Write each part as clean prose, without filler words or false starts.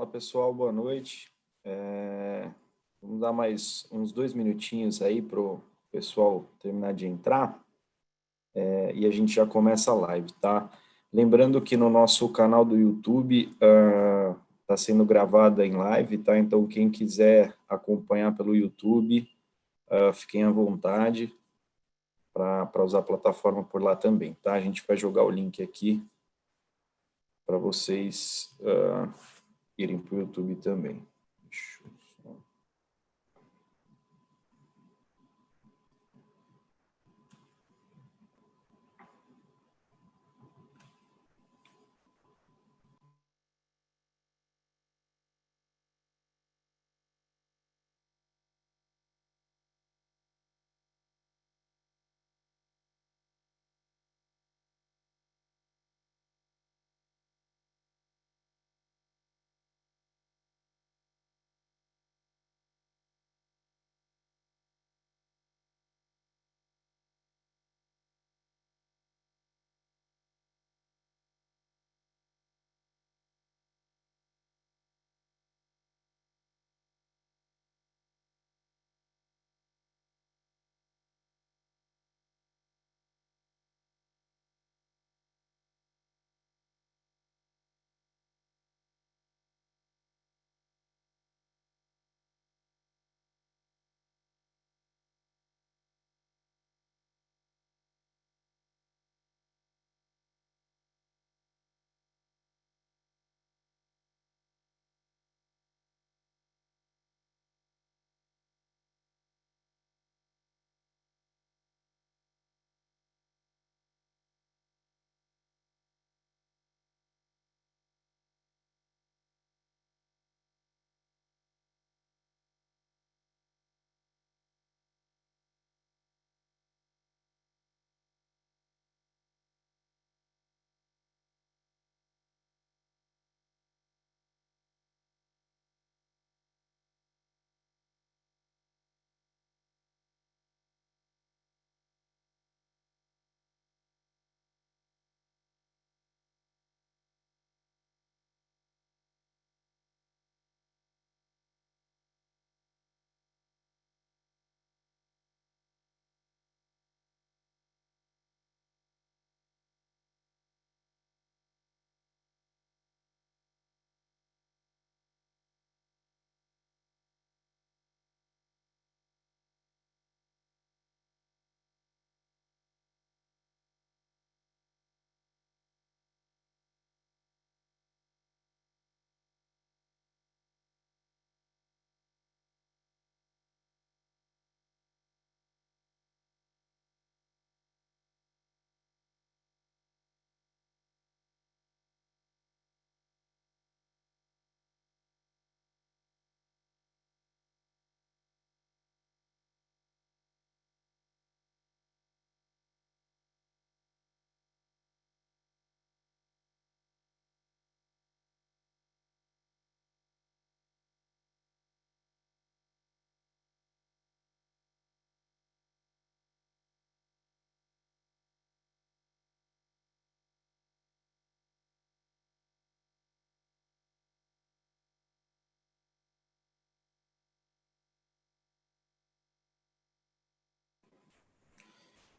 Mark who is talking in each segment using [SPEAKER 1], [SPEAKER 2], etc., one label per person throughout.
[SPEAKER 1] Fala pessoal, boa noite. Vamos dar mais uns 2 minutinhos aí para o pessoal terminar de entrar e a gente já começa a live, tá? Lembrando que no nosso canal do YouTube está sendo gravada em live, tá? Então quem quiser acompanhar pelo YouTube, fiquem à vontade para usar a plataforma por lá também, tá? A gente vai jogar o link aqui para vocês irem para o YouTube também. Deixa eu só...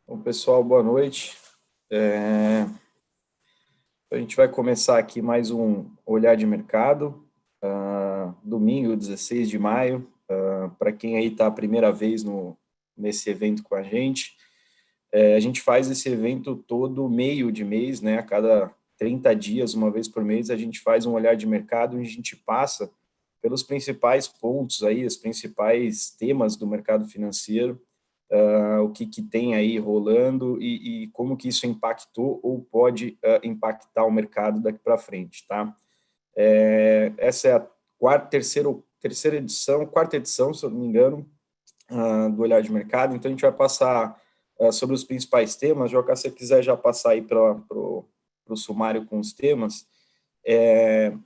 [SPEAKER 1] Bom, pessoal, boa noite. A gente vai começar aqui mais um Olhar de Mercado, domingo, 16 de maio. Para quem aí está a primeira vez nesse evento com a gente gente faz esse evento todo meio de mês, né? A cada 30 dias, uma vez por mês, a gente faz um Olhar de Mercado, onde a gente passa pelos principais pontos aí, os principais temas do mercado financeiro, o que tem aí rolando e como que isso impactou ou pode impactar o mercado daqui para frente, tá? Essa é a quarta edição, se eu não me engano, do Olhar de Mercado. Então, a gente vai passar sobre os principais temas. Joca, se você quiser já passar aí para o sumário com os temas,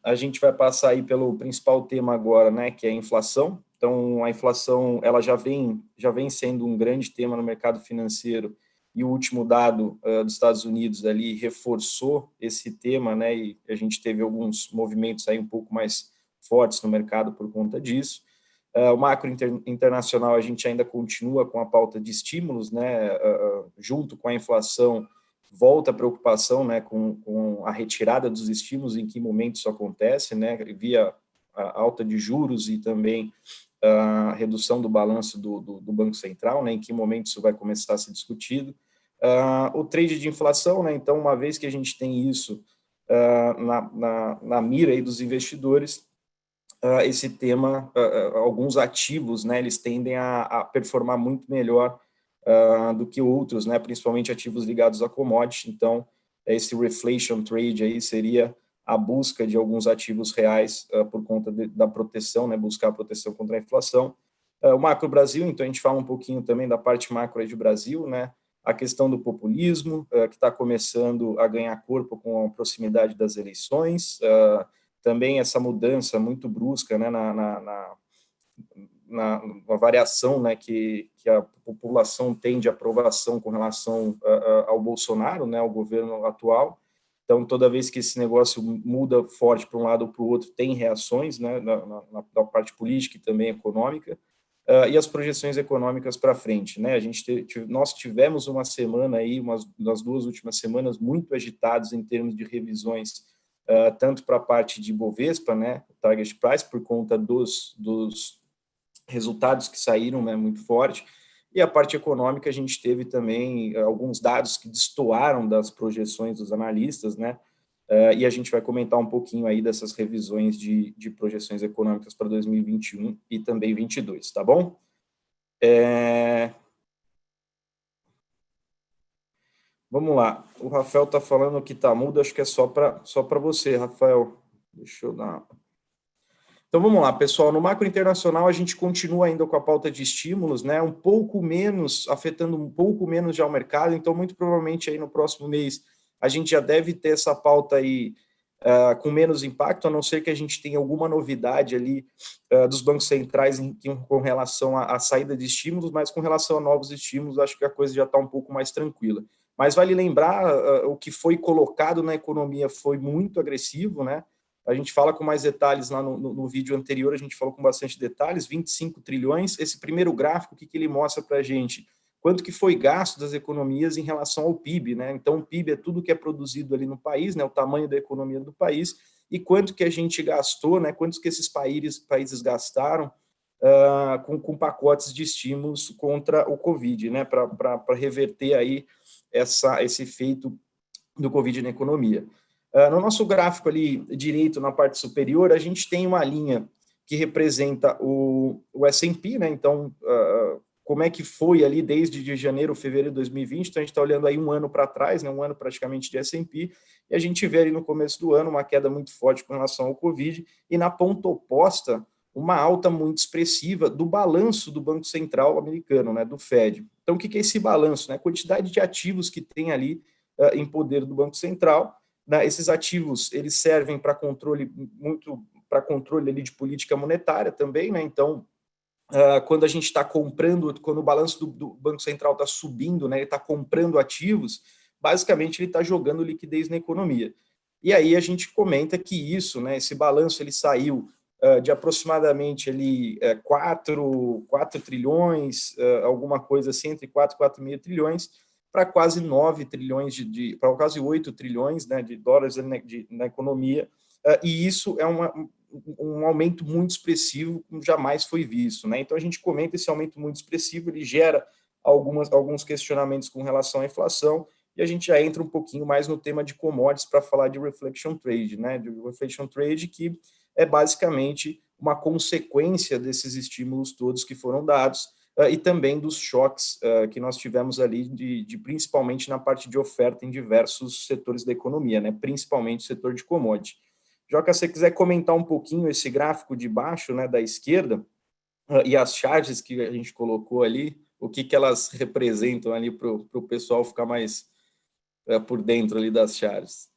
[SPEAKER 1] a gente vai passar aí pelo principal tema agora, né, que é a inflação. Então, a inflação ela já vem sendo um grande tema no mercado financeiro, e o último dado dos Estados Unidos ali reforçou esse tema, né, e a gente teve alguns movimentos aí um pouco mais fortes no mercado por conta disso. O macro internacional, a gente ainda continua com a pauta de estímulos, né, junto com a inflação, volta a preocupação, né, com a retirada dos estímulos, em que momento isso acontece, né, via a alta de juros e também a redução do balanço do Banco Central, né, em que momento isso vai começar a ser discutido. O trade de inflação, né, então, uma vez que a gente tem isso na mira aí dos investidores, esse tema, alguns ativos, né, eles tendem a performar muito melhor do que outros, né, principalmente ativos ligados a commodity. Então, esse reflation trade aí seria a busca de alguns ativos reais por conta da proteção, né, buscar a proteção contra a inflação. O macro Brasil, então a gente fala um pouquinho também da parte macro aí de Brasil, né, a questão do populismo, que está começando a ganhar corpo com a proximidade das eleições, também essa mudança muito brusca, né, na variação, né, que a população tem de aprovação com relação ao Bolsonaro, né, ao governo atual. Então, toda vez que esse negócio muda forte para um lado ou para o outro, tem reações, né, na parte política e também econômica, e as projeções econômicas para frente, né? Nós tivemos uma semana aí, nas 2 últimas semanas, muito agitados em termos de revisões, tanto para a parte de Bovespa, né, target price, por conta dos resultados que saíram, né, muito forte, e a parte econômica a gente teve também alguns dados que destoaram das projeções dos analistas, né, e a gente vai comentar um pouquinho aí dessas revisões de projeções econômicas para 2021 e também 2022, tá bom? Vamos lá, o Rafael está falando que está mudo, acho que é só para você, Rafael. Deixa eu dar... Então vamos lá, pessoal, no macro internacional a gente continua ainda com a pauta de estímulos, né, um pouco menos, afetando um pouco menos já o mercado, então muito provavelmente aí no próximo mês a gente já deve ter essa pauta aí com menos impacto, a não ser que a gente tenha alguma novidade ali dos bancos centrais com relação à saída de estímulos, mas com relação a novos estímulos, acho que a coisa já está um pouco mais tranquila. Mas vale lembrar, o que foi colocado na economia foi muito agressivo, né? A gente fala com mais detalhes lá no vídeo anterior, a gente falou com bastante detalhes, 25 trilhões. Esse primeiro gráfico, o que ele mostra para a gente? Quanto que foi gasto das economias em relação ao PIB, né? Então, o PIB é tudo que é produzido ali no país, né? O tamanho da economia do país, e quanto que a gente gastou, né? Quantos que esses países gastaram com pacotes de estímulos contra o Covid, né? Para reverter aí esse efeito do Covid na economia. No nosso gráfico ali direito, na parte superior, a gente tem uma linha que representa o S&P, né? Então, como é que foi ali desde de janeiro, fevereiro de 2020, então a gente está olhando aí um ano para trás, né? Um ano praticamente de S&P, e a gente vê ali no começo do ano uma queda muito forte com relação ao Covid, e na ponta oposta, uma alta muito expressiva do balanço do Banco Central americano, né? Do Fed. Então, o que é esse balanço? Né? A quantidade de ativos que tem ali em poder do Banco Central. Né? Esses ativos eles servem para controle ali de política monetária também, né? Então, quando a gente está comprando, quando o balanço do Banco Central está subindo, né? Ele está comprando ativos, basicamente ele está jogando liquidez na economia. E aí a gente comenta que isso, né? Esse balanço ele saiu de aproximadamente ali, 4 trilhões, alguma coisa assim, entre 4 e 4,5 trilhões, para quase 9 trilhões, para quase 8 trilhões, né, de dólares na economia, e isso é um aumento muito expressivo, como jamais foi visto. Né? Então, a gente comenta esse aumento muito expressivo, ele gera alguns questionamentos com relação à inflação, e a gente já entra um pouquinho mais no tema de commodities para falar de reflection trade, né? De reflection trade, que é basicamente uma consequência desses estímulos todos que foram dados, e também dos choques que nós tivemos ali, principalmente na parte de oferta em diversos setores da economia, né? Principalmente o setor de commodity. Joca, se você quiser comentar um pouquinho esse gráfico de baixo, né, da esquerda, e as charges que a gente colocou ali, o que elas representam ali para o pessoal ficar mais por dentro ali das charges.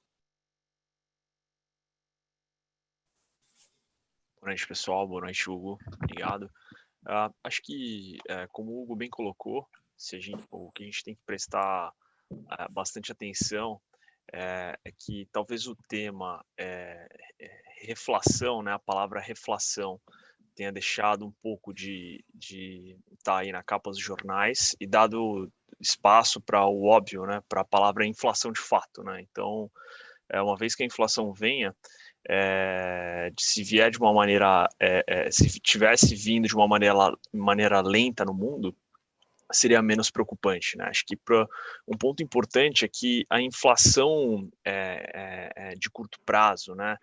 [SPEAKER 2] Boa noite, pessoal. Boa noite, Hugo. Obrigado. Acho que, como o Hugo bem colocou, o que a gente tem que prestar bastante atenção é que talvez o tema reflação, né, a palavra reflação, tenha deixado um pouco de estar aí na capa dos jornais e dado espaço para o óbvio, né, para a palavra inflação de fato, né? Então, uma vez que a inflação venha, se vier de uma maneira, se tivesse vindo de uma maneira lenta no mundo, seria menos preocupante, né? Acho que um ponto importante é que a inflação de curto prazo, né,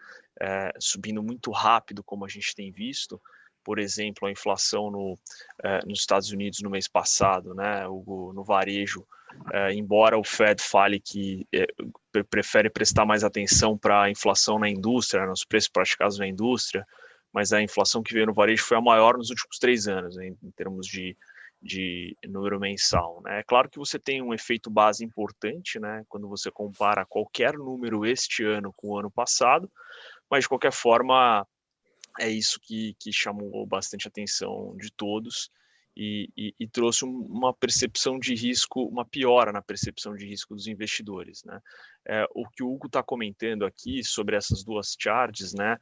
[SPEAKER 2] subindo muito rápido, como a gente tem visto, por exemplo, a inflação nos Estados Unidos no mês passado, né, no varejo, embora o Fed fale que prefere prestar mais atenção para a inflação na indústria, nos preços praticados na indústria, mas a inflação que veio no varejo foi a maior nos últimos 3 anos, em termos de número mensal, né? É claro que você tem um efeito base importante, né, quando você compara qualquer número este ano com o ano passado, mas de qualquer forma é isso que chamou bastante atenção de todos e trouxe uma percepção de risco, uma piora na percepção de risco dos investidores, né? O que o Hugo está comentando aqui sobre essas duas charts, né?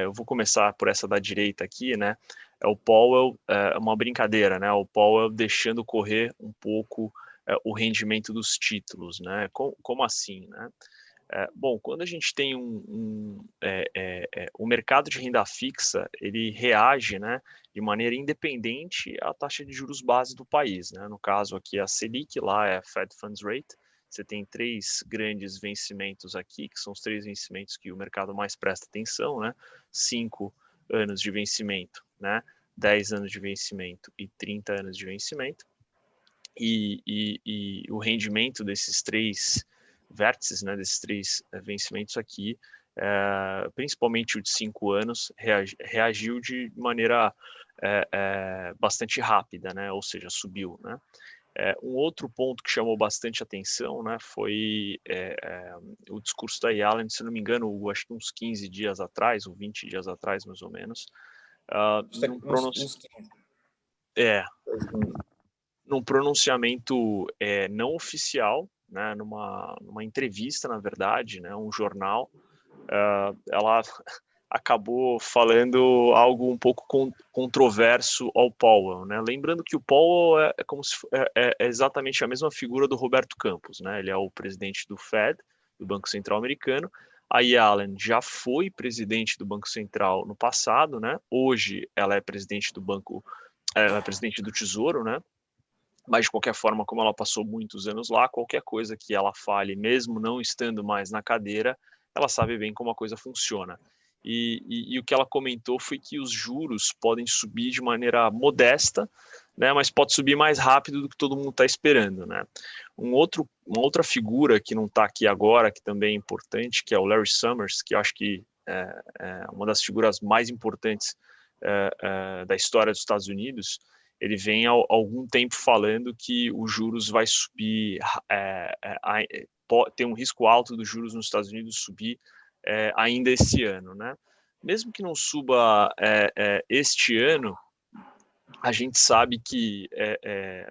[SPEAKER 2] Eu vou começar por essa da direita aqui, né? É o Powell, uma brincadeira, né? O Powell deixando correr um pouco o rendimento dos títulos, né? Como assim, né? Bom, quando a gente tem o mercado de renda fixa, ele reage, né, de maneira independente à taxa de juros base do país, né? No caso aqui a Selic, lá é a Fed Funds Rate. Você tem 3 grandes vencimentos aqui, que são os 3 vencimentos que o mercado mais presta atenção, né? 5 anos de vencimento, né? 10 anos de vencimento e 30 anos de vencimento. E o rendimento desses 3 vértices, né, desses 3 vencimentos aqui, principalmente o de 5 anos, reagiu de maneira bastante rápida, né, ou seja, subiu, né. Um outro ponto que chamou bastante atenção, né, foi o discurso da Yellen, se não me engano, acho que uns 15 dias atrás, ou 20 dias atrás, mais ou menos, num pronunciamento não oficial, né, numa entrevista, na verdade, né, um jornal, ela acabou falando algo um pouco controverso ao Powell, né? Lembrando que o Powell é exatamente a mesma figura do Roberto Campos, né? Ele é o presidente do Fed, do Banco Central Americano. A Yellen já foi presidente do Banco Central no passado, né? Hoje ela é presidente ela é presidente do Tesouro, né? Mas de qualquer forma, como ela passou muitos anos lá, qualquer coisa que ela fale, mesmo não estando mais na cadeira, ela sabe bem como a coisa funciona. E o que ela comentou foi que os juros podem subir de maneira modesta, né, mas pode subir mais rápido do que todo mundo está esperando, né? Uma outra figura que não está aqui agora, que também é importante, que é o Larry Summers, que eu acho que é uma das figuras mais importantes da história dos Estados Unidos. Ele vem há algum tempo falando que os juros vai subir, tem um risco alto dos juros nos Estados Unidos subir ainda esse ano, né? Mesmo que não suba este ano, a gente sabe que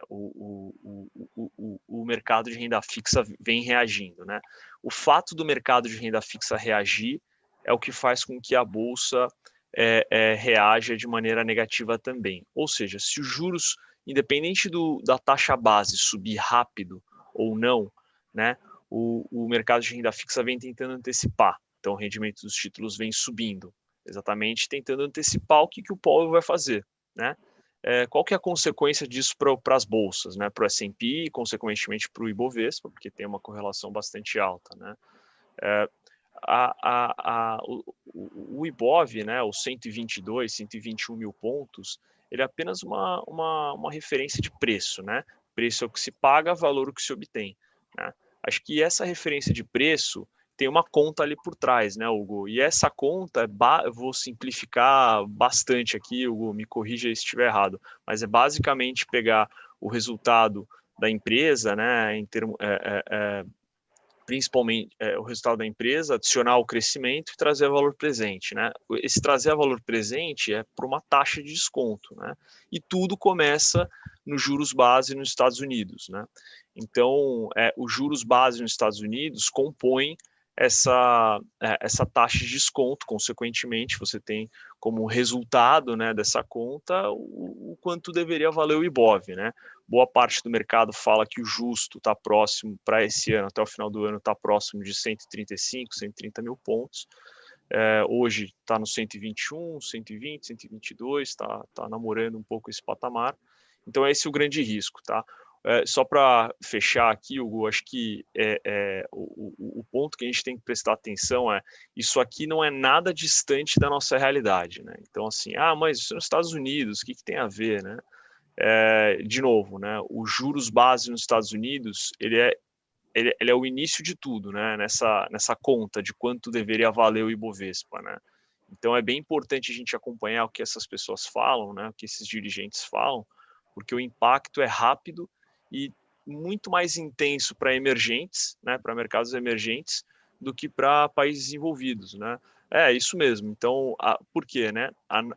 [SPEAKER 2] o mercado de renda fixa vem reagindo, né? O fato do mercado de renda fixa reagir é o que faz com que a bolsa reaja de maneira negativa também. Ou seja, se os juros, independente da taxa base, subir rápido ou não, né, o mercado de renda fixa vem tentando antecipar. Então, o rendimento dos títulos vem subindo, exatamente tentando antecipar o que o Powell vai fazer, né? Qual que é a consequência disso para as bolsas, né? Para o S&P e, consequentemente, para o Ibovespa, porque tem uma correlação bastante alta, né? O Ibov, né, os 122, 121 mil pontos, ele é apenas uma referência de preço, né? Preço é o que se paga, valor o que se obtém, né? Acho que essa referência de preço tem uma conta ali por trás, né, Hugo? E essa conta, eu vou simplificar bastante aqui, Hugo, me corrija se estiver errado, mas é basicamente pegar o resultado da empresa, né, em termos principalmente o resultado da empresa, adicionar o crescimento e trazer valor presente, né? Esse trazer valor presente é por uma taxa de desconto, né? E tudo começa nos juros base nos Estados Unidos, né? Então, os juros base nos Estados Unidos compõem essa taxa de desconto. Consequentemente, você tem como resultado, né, dessa conta o quanto deveria valer o IBOV, né? Boa parte do mercado fala que o justo está próximo para esse ano, até o final do ano, está próximo de 135, 130 mil pontos. Hoje está no 121, 120, 122, está namorando um pouco esse patamar. Então, esse é o grande risco, tá? Só para fechar aqui, Hugo, acho que o ponto que a gente tem que prestar atenção isso aqui não é nada distante da nossa realidade, né? Então, assim, mas isso é nos Estados Unidos, o que tem a ver, né? De novo, né? Os juros base nos Estados Unidos, ele é o início de tudo, né? Nessa conta de quanto deveria valer o Ibovespa, né? Então, é bem importante a gente acompanhar o que essas pessoas falam, né? O que esses dirigentes falam, porque o impacto é rápido e muito mais intenso para emergentes, né, para mercados emergentes, do que para países desenvolvidos, né? É isso mesmo. Então, por quê, né?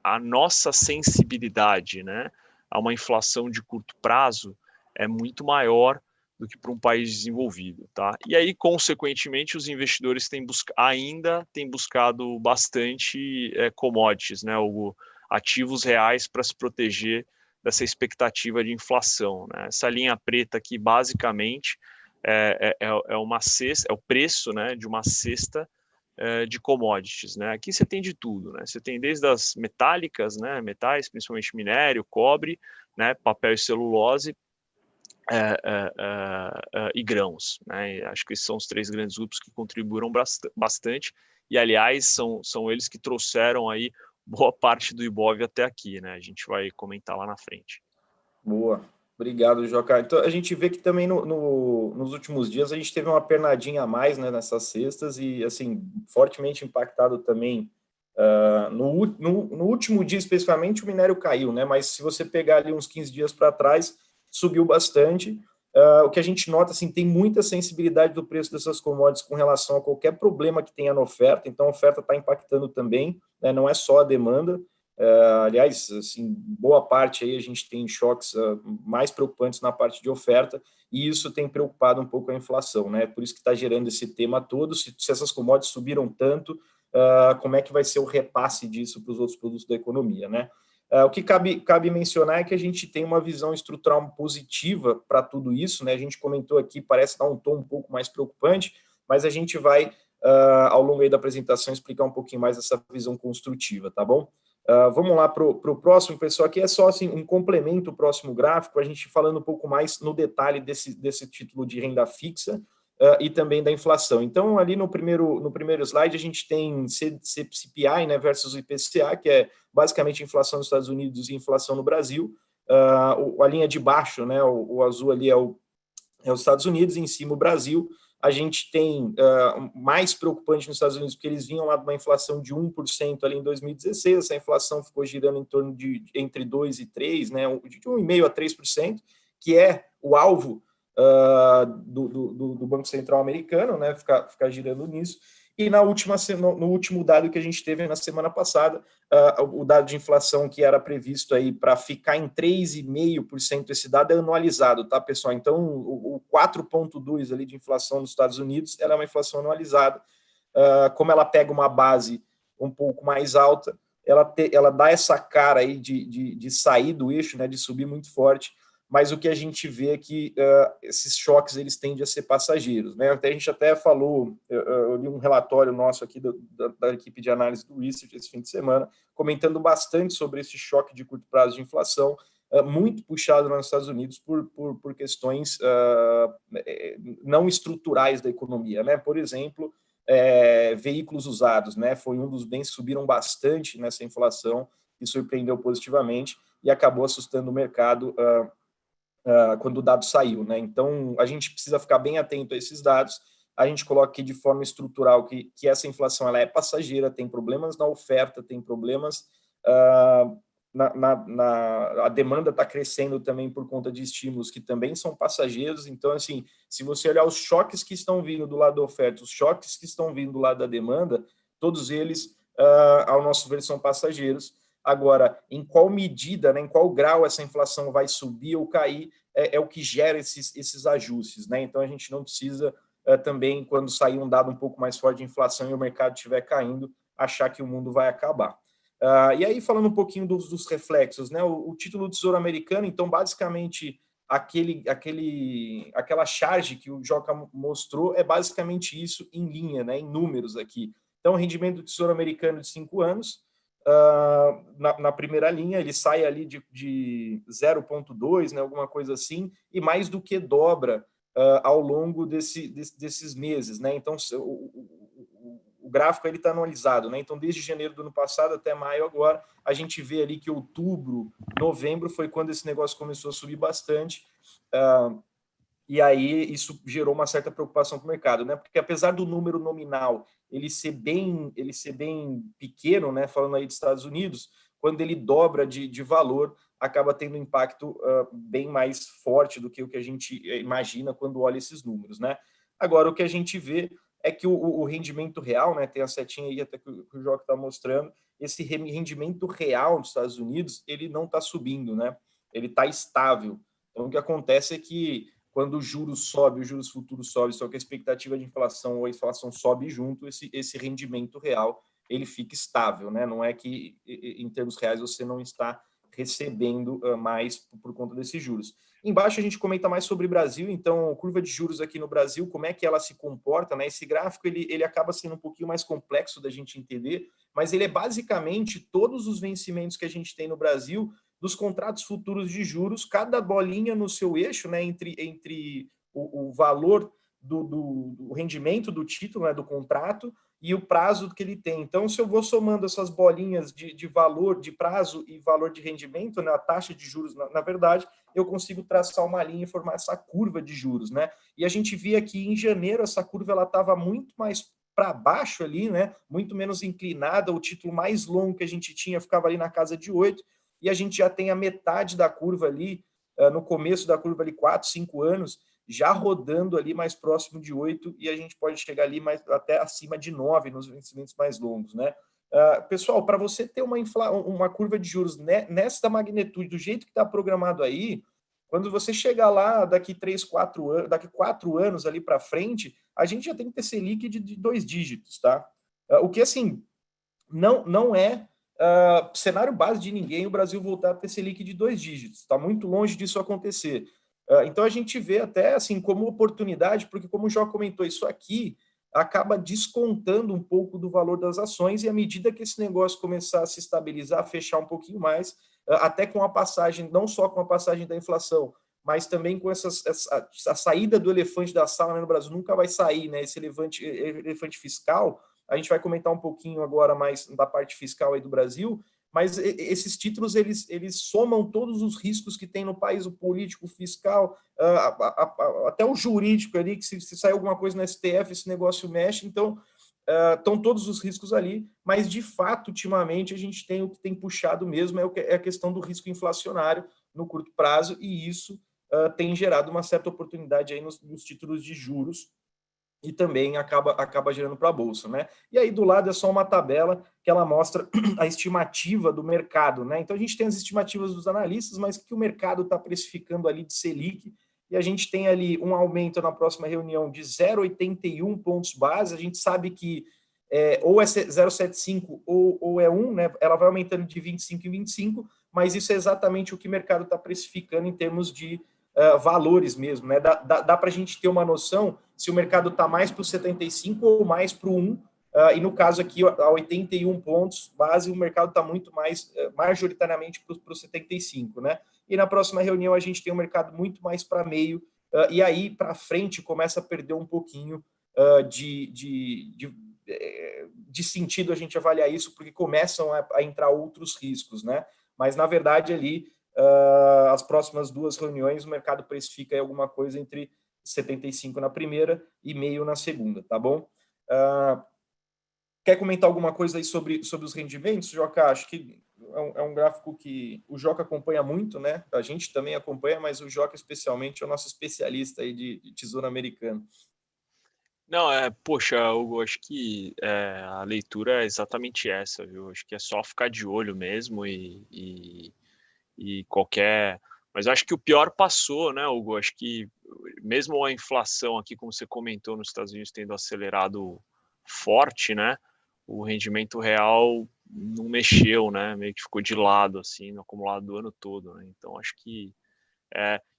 [SPEAKER 2] A nossa sensibilidade, né, a uma inflação de curto prazo é muito maior do que para um país desenvolvido, tá? E aí, consequentemente, os investidores ainda têm buscado bastante commodities, né, ativos reais para se proteger dessa expectativa de inflação, né? Essa linha preta aqui, basicamente, uma cesta, é o preço, né, de uma cesta de commodities, né? Aqui você tem de tudo, né? Você tem desde as metálicas, né, metais, principalmente minério, cobre, né, papel e celulose, e grãos, né? E acho que esses são os 3 grandes grupos que contribuíram bastante, e aliás são eles que trouxeram aí boa parte do Ibov até aqui, né? A gente vai comentar lá na frente.
[SPEAKER 1] Boa, obrigado, Joca. Então, a gente vê que também nos últimos dias a gente teve uma pernadinha a mais, né, nessas cestas e, assim, fortemente impactado também. No último dia, especificamente, o minério caiu, né? Mas se você pegar ali uns 15 dias para trás, subiu bastante. O que a gente nota, assim, tem muita sensibilidade do preço dessas commodities com relação a qualquer problema que tenha na oferta. Então, a oferta está impactando também, né? Não é só a demanda. Aliás, assim, boa parte aí a gente tem choques mais preocupantes na parte de oferta, e isso tem preocupado um pouco a inflação, né? Por isso que está gerando esse tema todo. Se essas commodities subiram tanto, como é que vai ser o repasse disso para os outros produtos da economia, né? O que cabe mencionar é que a gente tem uma visão estrutural positiva para tudo isso, né? A gente comentou aqui, parece dar um tom um pouco mais preocupante, mas a gente vai, ao longo aí da apresentação, explicar um pouquinho mais essa visão construtiva, tá bom? Vamos lá para o próximo, pessoal. Aqui é só assim, um complemento ao próximo gráfico, a gente falando um pouco mais no detalhe desse título de renda fixa e também da inflação. Então, ali no primeiro slide, a gente tem CPI, né, versus IPCA, que é basicamente inflação nos Estados Unidos e inflação no Brasil. A linha de baixo, né, o azul ali é os Estados Unidos, e em cima o Brasil. A gente tem mais preocupante nos Estados Unidos, porque eles vinham lá de uma inflação de 1% ali em 2016, essa inflação ficou girando em torno de entre 2% e 3%, né, de 1,5% a 3%, que é o alvo do Banco Central americano, né, ficar girando nisso. E no último dado que a gente teve na semana passada, o dado de inflação que era previsto aí para ficar em 3,5%, esse dado é anualizado, tá, pessoal? Então, o 4,2% ali de inflação nos Estados Unidos, ela é uma inflação anualizada. Como ela pega uma base um pouco mais alta, ela dá essa cara aí de sair do eixo, né, de subir muito forte, mas o que a gente vê é que esses choques eles tendem a ser passageiros, né? A gente até falou, eu li um relatório nosso aqui da equipe de análise do Research esse fim de semana, comentando bastante sobre esse choque de curto prazo de inflação, muito puxado nos Estados Unidos por questões não estruturais da economia, né? Por exemplo, veículos usados, né? Foi um dos bens que subiram bastante nessa inflação e surpreendeu positivamente e acabou assustando o mercado quando o dado saiu, né? Então, a gente precisa ficar bem atento a esses dados. A gente coloca aqui de forma estrutural que essa inflação ela é passageira, tem problemas na oferta, tem problemas a demanda está crescendo também por conta de estímulos que também são passageiros. Então, assim, se você olhar os choques que estão vindo do lado da oferta, os choques que estão vindo do lado da demanda, todos eles, ao nosso ver, são passageiros. Agora, em qual medida, né, em qual grau essa inflação vai subir ou cair, é o que gera esses ajustes, né? Então, a gente não precisa também, quando sair um dado um pouco mais forte de inflação e o mercado estiver caindo, achar que o mundo vai acabar. E aí, falando um pouquinho dos reflexos, né? O título do Tesouro Americano, então, basicamente, aquela charge que o Joca mostrou é basicamente isso em linha, né? Em números aqui. Então, o rendimento do Tesouro Americano de 5 anos, na primeira linha, ele sai ali de 0,2, né? Alguma coisa assim, e mais do que dobra ao longo desses meses, né? Então, o gráfico ele está anualizado, né? Então, desde janeiro do ano passado até maio agora, a gente vê ali que outubro, novembro foi quando esse negócio começou a subir bastante. E aí isso gerou uma certa preocupação para o mercado, né? Porque apesar do número nominal ele ser bem pequeno, né? Falando aí dos Estados Unidos, quando ele dobra de valor, acaba tendo um impacto bem mais forte do que o que a gente imagina quando olha esses números, né? Agora, o que a gente vê é que o rendimento real, né? Tem a setinha aí até que o Joca está mostrando, esse rendimento real dos Estados Unidos, ele não está subindo, né? Ele está estável. Então, o que acontece é que quando o juros sobe, os juros futuros sobem, só que a expectativa de inflação ou a inflação sobe junto, esse rendimento real ele fica estável, né? Não é que em termos reais você não está recebendo mais por conta desses juros. Embaixo a gente comenta mais sobre o Brasil, então curva de juros aqui no Brasil, como é que ela se comporta, né? Esse gráfico ele acaba sendo um pouquinho mais complexo da gente entender, mas ele é basicamente todos os vencimentos que a gente tem no Brasil dos contratos futuros de juros, cada bolinha no seu eixo, né, entre o valor do rendimento do título, né, do contrato, e o prazo que ele tem. Então, se eu vou somando essas bolinhas de valor, de prazo e valor de rendimento, né, a taxa de juros, na verdade, eu consigo traçar uma linha e formar essa curva de juros, né? E a gente via que em janeiro essa curva ela estava muito mais para baixo ali, né? Muito menos inclinada, o título mais longo que a gente tinha ficava ali na casa de 8, e a gente já tem a metade da curva ali, no começo da curva ali, 4, 5 anos, já rodando ali mais próximo de 8, e a gente pode chegar ali mais, até acima de 9 nos vencimentos mais longos, né? Pessoal, para você ter uma curva de juros nessa magnitude, do jeito que está programado aí, quando você chegar lá daqui 3, 4 anos, daqui 4 anos ali para frente, a gente já tem que ter Selic de 2 dígitos, tá? O que, assim, não é cenário base de ninguém o Brasil voltar a ter Selic de 2 dígitos. Está muito longe disso acontecer. Então a gente vê até assim como oportunidade, porque como o Jó comentou, isso aqui acaba descontando um pouco do valor das ações, e à medida que esse negócio começar a se estabilizar, fechar um pouquinho mais, até com a passagem, não só com a passagem da inflação, mas também com a saída do elefante da sala, né, no Brasil nunca vai sair, né? Esse elefante fiscal. A gente vai comentar um pouquinho agora mais da parte fiscal aí do Brasil, mas esses títulos eles somam todos os riscos que tem no país, o político, o fiscal, até o jurídico ali, que se sair alguma coisa no STF, esse negócio mexe, então estão todos os riscos ali, mas de fato, ultimamente, a gente tem o que tem puxado mesmo, é a questão do risco inflacionário no curto prazo, e isso tem gerado uma certa oportunidade aí nos títulos de juros, e também acaba gerando para a Bolsa, né? E aí do lado é só uma tabela que ela mostra a estimativa do mercado, né? Então a gente tem as estimativas dos analistas, mas o que o mercado está precificando ali de Selic, e a gente tem ali um aumento na próxima reunião de 0,81 pontos base, a gente sabe que ou é 0,75 ou é 1, né? Ela vai aumentando de 25 em 25, mas isso é exatamente o que o mercado está precificando em termos de valores mesmo, né? Dá para a gente ter uma noção se o mercado está mais para o 75 ou mais para o 1, e no caso aqui, a 81 pontos base, o mercado está muito mais, majoritariamente, para o 75, né? E na próxima reunião a gente tem um mercado muito mais para meio, e aí para frente começa a perder um pouquinho de sentido a gente avaliar isso, porque começam a entrar outros riscos, né? Mas na verdade ali as próximas 2 reuniões, o mercado precifica aí alguma coisa entre 75 na primeira e meio na segunda, tá bom? Quer comentar alguma coisa aí sobre os rendimentos, Joca? Acho que é um gráfico que o Joca acompanha muito, né? A gente também acompanha, mas o Joca especialmente é o nosso especialista aí de tesouro americano.
[SPEAKER 2] Não, poxa, Hugo, acho que a leitura é exatamente essa, viu? Acho que é só ficar de olho mesmo e qualquer. Mas eu acho que o pior passou, né, Hugo? Acho que mesmo a inflação aqui, como você comentou, nos Estados Unidos tendo acelerado forte, né? O rendimento real não mexeu, né? Meio que ficou de lado, assim, no acumulado do ano todo, né? Então, acho que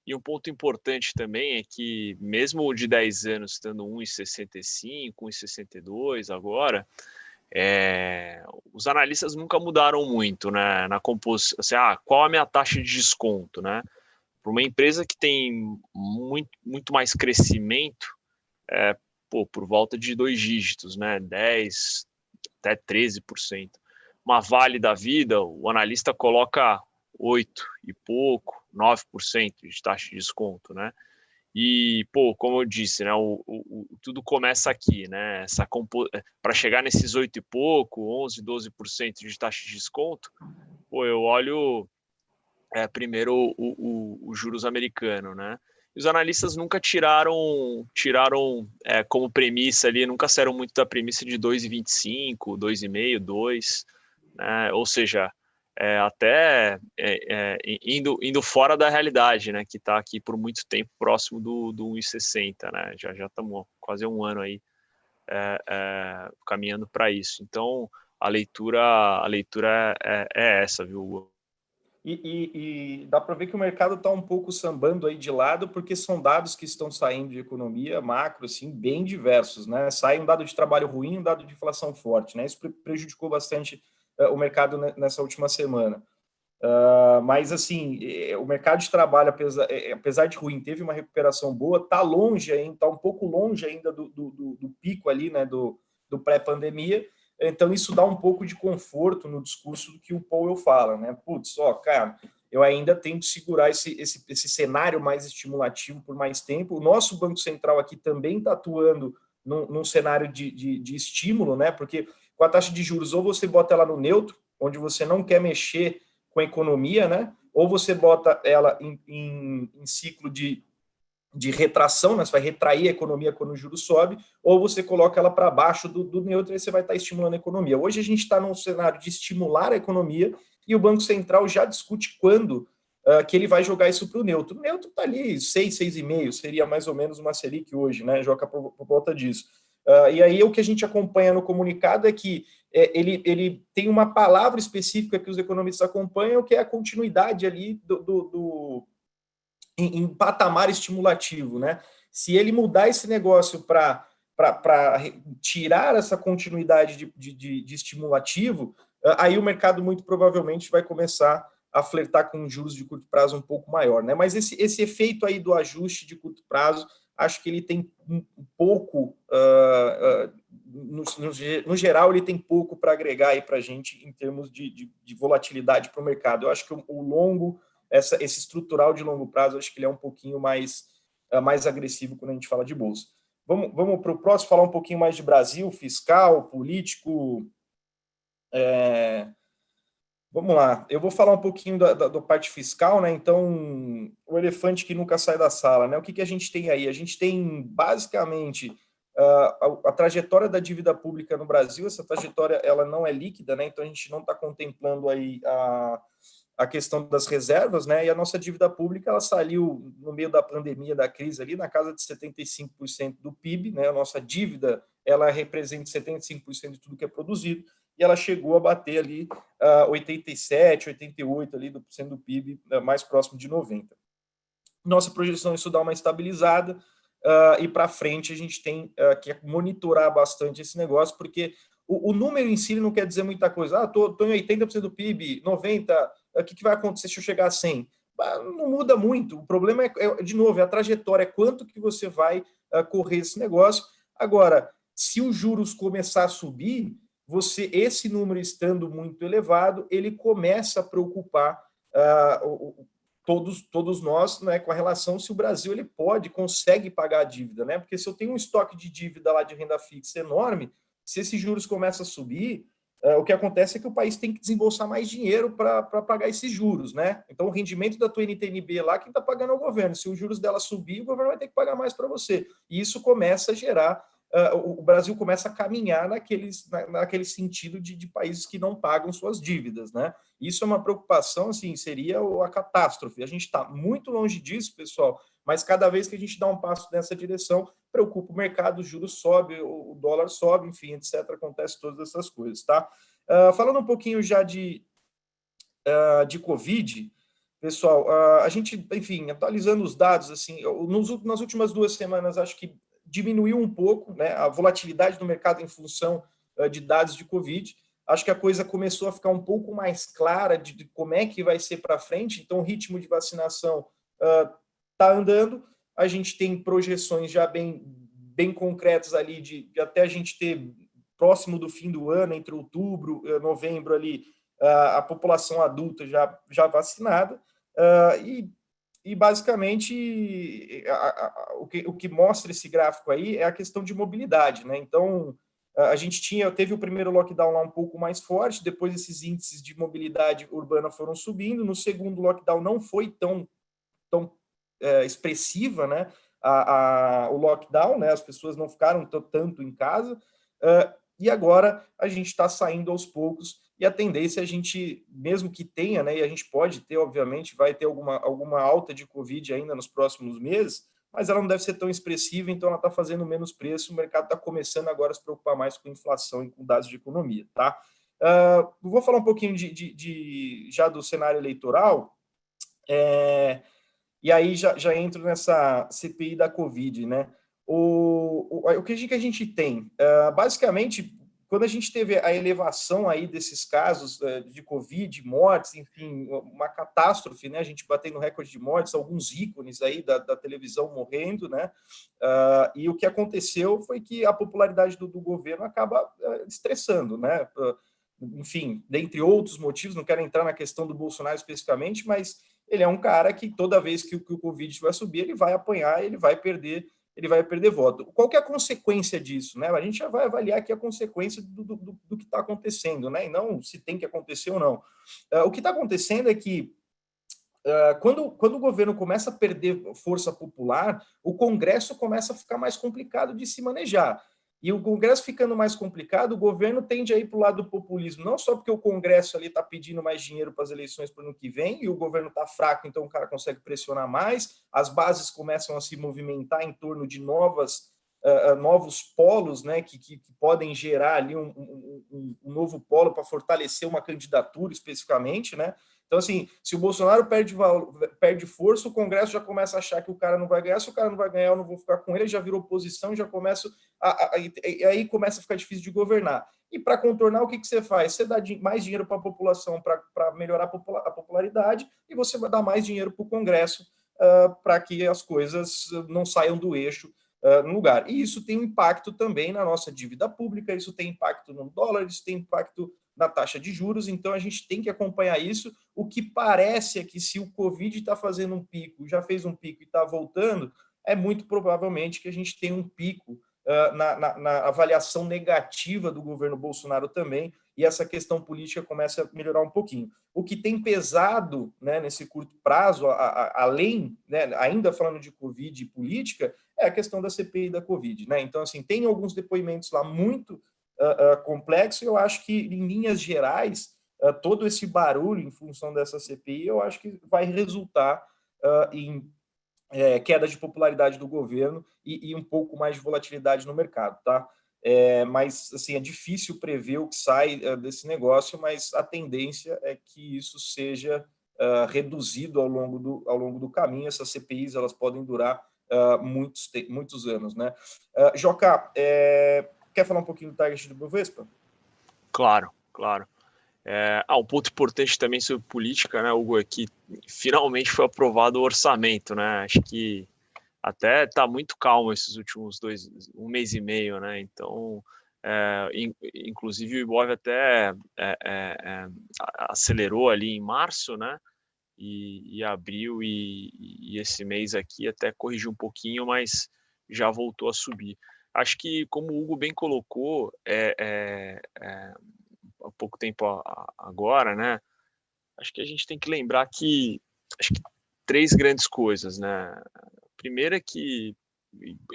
[SPEAKER 2] e um ponto importante também é que, mesmo o de 10 anos estando 1,65, 1,62 agora, os analistas nunca mudaram muito, né, na composição, assim, qual a minha taxa de desconto, né? Para uma empresa que tem muito mais crescimento, por volta de 2 dígitos, né, 10 até 13%. Uma Vale da vida, o analista coloca 8 e pouco, 9% de taxa de desconto, né? E, como eu disse, né, tudo começa aqui, né? Para chegar nesses 8 e pouco, 11, 12% de taxa de desconto, eu olho primeiro o juros americano, né? E os analistas nunca tiraram como premissa ali, nunca saíram muito da premissa de 2,25, 2,5, 2, né? Ou seja, até indo fora da realidade, né? Que está aqui por muito tempo próximo do 1,60, né? Já estamos quase um ano aí caminhando para isso. Então, a leitura é essa, viu, Hugo?
[SPEAKER 1] E dá para ver que o mercado está um pouco sambando aí de lado, porque são dados que estão saindo de economia macro, assim, bem diversos, né? Sai um dado de trabalho ruim, um dado de inflação forte, né? Isso prejudicou bastante o mercado nessa última semana. Mas, assim, o mercado de trabalho, apesar de ruim, teve uma recuperação boa, está longe ainda, está um pouco longe ainda do pico ali, né, do pré-pandemia. Então, isso dá um pouco de conforto no discurso do que o Powell fala, né? Putz, cara, eu ainda tento segurar esse cenário mais estimulativo por mais tempo. O nosso Banco Central aqui também está atuando num cenário de estímulo, né? Porque com a taxa de juros, ou você bota ela no neutro, onde você não quer mexer com a economia, né? Ou você bota ela em ciclo de retração, né? Você vai retrair a economia quando o juro sobe, ou você coloca ela para baixo do neutro e você vai estar estimulando a economia. Hoje a gente está num cenário de estimular a economia e o Banco Central já discute quando que ele vai jogar isso para o neutro. O neutro está ali 6, 6,5, seria mais ou menos uma Selic hoje, né? Joga por volta disso. E aí o que a gente acompanha no comunicado é que ele tem uma palavra específica que os economistas acompanham, que é a continuidade ali em patamar estimulativo, né? Se ele mudar esse negócio para tirar essa continuidade de estimulativo, aí o mercado muito provavelmente vai começar a flertar com juros de curto prazo um pouco maior, né? Mas esse efeito aí do ajuste de curto prazo, acho que ele tem um pouco, no geral, ele tem pouco para agregar aí para a gente em termos de volatilidade para o mercado. Eu acho que o longo, esse estrutural de longo prazo, acho que ele é um pouquinho mais agressivo quando a gente fala de bolsa. Vamos para o próximo, falar um pouquinho mais de Brasil, fiscal, político. Vamos lá, eu vou falar um pouquinho da parte fiscal, né? Então, o elefante que nunca sai da sala, né? O que a gente tem aí? A gente tem basicamente a trajetória da dívida pública no Brasil. Essa trajetória ela não é líquida, né? Então a gente não está contemplando aí a questão das reservas, né? E a nossa dívida pública ela saiu no meio da pandemia, da crise ali, na casa de 75% do PIB, né? A nossa dívida ela representa 75% de tudo que é produzido e ela chegou a bater ali 87, 88 ali do PIB, mais próximo de 90. Nossa projeção é isso dá uma estabilizada e para frente a gente tem que monitorar bastante esse negócio, porque o número em si não quer dizer muita coisa. Estou em 80% do PIB, 90%, o que vai acontecer se eu chegar a 100%? Não muda muito. O problema de novo, é a trajetória, é quanto que você vai correr esse negócio. Agora, se os juros começar a subir, esse número estando muito elevado, ele começa a preocupar todos nós, né, com a relação se o Brasil ele consegue pagar a dívida, né? Porque se eu tenho um estoque de dívida lá de renda fixa enorme, se esses juros começam a subir, o que acontece é que o país tem que desembolsar mais dinheiro para pagar esses juros, né? Então, o rendimento da tua NTNB lá, quem está pagando é o governo. Se os juros dela subir, o governo vai ter que pagar mais para você. E isso começa a gerar o Brasil começa a caminhar naquele sentido de países que não pagam suas dívidas, né? Isso é uma preocupação, assim, seria a catástrofe. A gente está muito longe disso, pessoal, mas cada vez que a gente dá um passo nessa direção, preocupa o mercado, o juros sobe, o dólar sobe, enfim, etc. Acontece todas essas coisas, tá? Falando um pouquinho já de Covid, pessoal, a gente, enfim, atualizando os dados, assim, nas últimas 2 semanas, acho que diminuiu um pouco, né, a volatilidade do mercado em função de dados de Covid. Acho que a coisa começou a ficar um pouco mais clara de como é que vai ser para frente. Então, o ritmo de vacinação está andando. A gente tem projeções já bem concretas ali de até a gente ter próximo do fim do ano, entre outubro e novembro ali, a população adulta já vacinada, e basicamente o que mostra esse gráfico aí é a questão de mobilidade, né? Então, a gente teve o primeiro lockdown lá um pouco mais forte, depois esses índices de mobilidade urbana foram subindo, no segundo lockdown não foi tão expressiva, né? O lockdown, né? As pessoas não ficaram tanto em casa, e agora a gente está saindo aos poucos, e a tendência é a gente, mesmo que tenha, né, e a gente pode ter, obviamente, vai ter alguma alta de Covid ainda nos próximos meses, mas ela não deve ser tão expressiva, então ela está fazendo menos preço, o mercado está começando agora a se preocupar mais com inflação e com dados de economia, tá? Vou falar um pouquinho já do cenário eleitoral, e aí já entro nessa CPI da Covid, né? O que a gente tem? Basicamente, quando a gente teve a elevação aí desses casos de Covid, mortes, enfim, uma catástrofe, né? A gente batendo recorde de mortes, alguns ícones aí da televisão morrendo, né? E o que aconteceu foi que a popularidade do governo acaba estressando, né? Enfim, dentre outros motivos, não quero entrar na questão do Bolsonaro especificamente, mas ele é um cara que toda vez que o Covid vai subir, ele vai apanhar, ele vai perder voto. Qual que é a consequência disso? Né? A gente já vai avaliar aqui a consequência do que está acontecendo, né? E não se tem que acontecer ou não. O que está acontecendo é que quando o governo começa a perder força popular, o Congresso começa a ficar mais complicado de se manejar. E o Congresso ficando mais complicado, o governo tende a ir para o lado do populismo, não só porque o Congresso ali está pedindo mais dinheiro para as eleições para o ano que vem, e o governo está fraco, então o cara consegue pressionar mais, as bases começam a se movimentar em torno de novos polos, né, que podem gerar ali um novo polo para fortalecer uma candidatura especificamente, né? Então, assim, se o Bolsonaro perde força, o Congresso já começa a achar que o cara não vai ganhar. Se o cara não vai ganhar, eu não vou ficar com ele. Já virou oposição, já começa aí começa a ficar difícil de governar. E para contornar, o que você faz? Você dá mais dinheiro para a população para melhorar a popularidade, e você vai dar mais dinheiro para o Congresso para que as coisas não saiam do eixo no lugar. E isso tem um impacto também na nossa dívida pública, isso tem impacto no dólar, isso tem impacto na taxa de juros, então a gente tem que acompanhar isso. O que parece é que se o Covid está fazendo um pico, já fez um pico e está voltando, é muito provavelmente que a gente tem um pico na avaliação negativa do governo Bolsonaro também, e essa questão política começa a melhorar um pouquinho. O que tem pesado, né, nesse curto prazo, além, né, ainda falando de Covid e política, é a questão da CPI da Covid. Né? Então, assim, tem alguns depoimentos lá muito complexo, e eu acho que, em linhas gerais, todo esse barulho em função dessa CPI, eu acho que vai resultar em queda de popularidade do governo e um pouco mais de volatilidade no mercado, tá? Mas, assim, é difícil prever o que sai desse negócio, mas a tendência é que isso seja reduzido ao longo do caminho. Essas CPIs, elas podem durar muitos anos, né? Joca, quer falar um pouquinho do target do Bovespa?
[SPEAKER 2] Claro, claro. Um ponto importante também sobre política, né, Hugo, é que finalmente foi aprovado o orçamento, né? Acho que até está muito calmo esses últimos um mês e meio, né? Então, inclusive o Ibov até acelerou ali em março, né? E abril e esse mês aqui até corrigiu um pouquinho, mas já voltou a subir. Acho que, como o Hugo bem colocou, há pouco tempo agora, né? Acho que a gente tem que lembrar que acho que 3 grandes coisas, né? Primeiro é que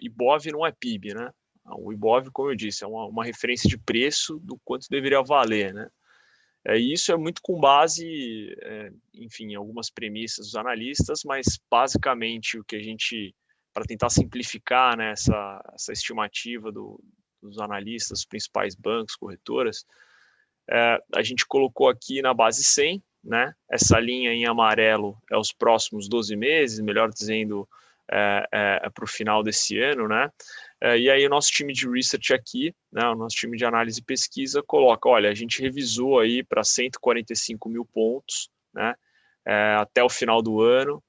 [SPEAKER 2] Ibov não é PIB, né? O Ibov, como eu disse, é uma referência de preço do quanto deveria valer, né? E isso é muito com base, enfim, em algumas premissas dos analistas, mas basicamente o que a gente, para tentar simplificar, né, essa estimativa dos analistas, dos principais bancos, corretoras, a gente colocou aqui na base 100, né? Essa linha em amarelo é os próximos 12 meses, melhor dizendo, para o final desse ano, né? E aí o nosso time de research aqui, né, o nosso time de análise e pesquisa coloca, olha, a gente revisou aí para 145 mil pontos, né, até o final do ano,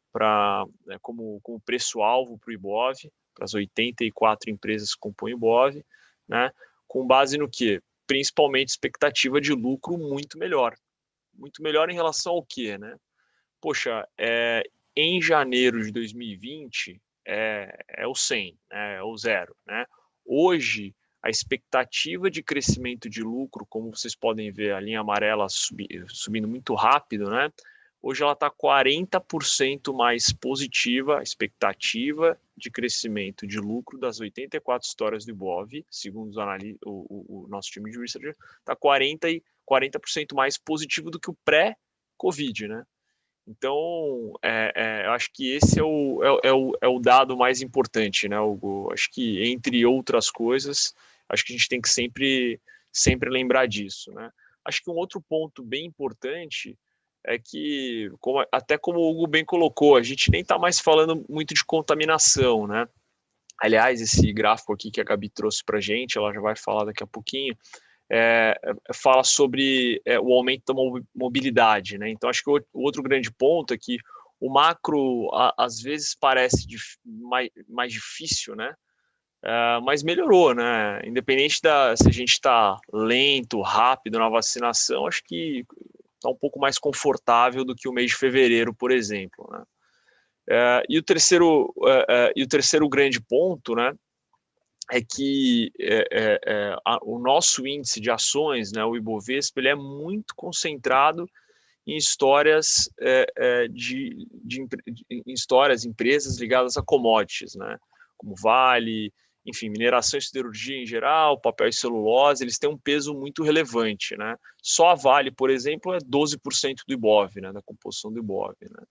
[SPEAKER 2] como preço-alvo para o Ibov, para as 84 empresas que compõem o Ibov, né, com base no quê? Principalmente expectativa de lucro muito melhor. Muito melhor em relação ao quê, né? Poxa, em janeiro de 2020 é o 100, né, é o zero, né? Hoje, a expectativa de crescimento de lucro, como vocês podem ver, a linha amarela subindo muito rápido, né? Hoje ela está 40% mais positiva, a expectativa de crescimento de lucro das 84 histórias do Ibov, segundo o nosso time de research, está 40% mais positivo do que o pré-Covid, né? Então, eu acho que esse é o dado mais importante, né, Hugo? Acho que, entre outras coisas, acho que a gente tem que sempre lembrar disso, né? Acho que um outro ponto bem importante é que, até como o Hugo bem colocou, a gente nem está mais falando muito de contaminação, né? Aliás, esse gráfico aqui que a Gabi trouxe para a gente, ela já vai falar daqui a pouquinho, fala sobre o aumento da mobilidade, né? Então, acho que o outro grande ponto é que o macro, às vezes, parece mais difícil, né? Mas melhorou, né? Independente se a gente está lento, rápido na vacinação, acho que está um pouco mais confortável do que o mês de fevereiro, por exemplo, né? E o terceiro grande ponto, né, é que o nosso índice de ações, né, o Ibovespa, ele é muito concentrado em histórias empresas ligadas a commodities, né, como Vale, enfim, mineração e siderurgia em geral, papel e celulose, eles têm um peso muito relevante, né? Só a Vale, por exemplo, é 12% do Ibov, né, da composição do Ibov, né?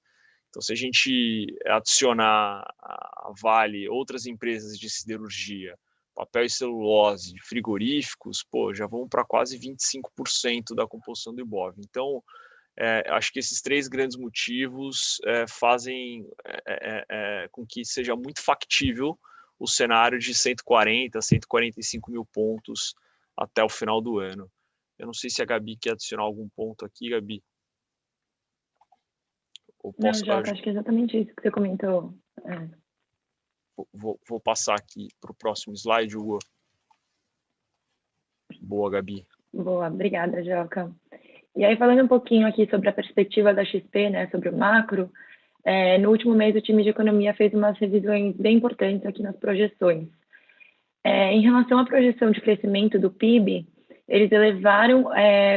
[SPEAKER 2] Então, se a gente adicionar a Vale outras empresas de siderurgia, papel e celulose, frigoríficos, já vão para quase 25% da composição do Ibov. Então, acho que esses três grandes motivos fazem com que seja muito factível o cenário de 140, 145 mil pontos até o final do ano. Eu não sei se a Gabi quer adicionar algum ponto aqui, Gabi.
[SPEAKER 3] Não, Joca, acho que é exatamente isso que você comentou.
[SPEAKER 2] Vou passar aqui para o próximo slide, Hugo. Boa, Gabi.
[SPEAKER 3] Boa, obrigada, Joca. E aí, falando um pouquinho aqui sobre a perspectiva da XP, né, sobre o macro, no último mês o time de economia fez umas revisões bem importantes aqui nas projeções. Em relação à projeção de crescimento do PIB, eles elevaram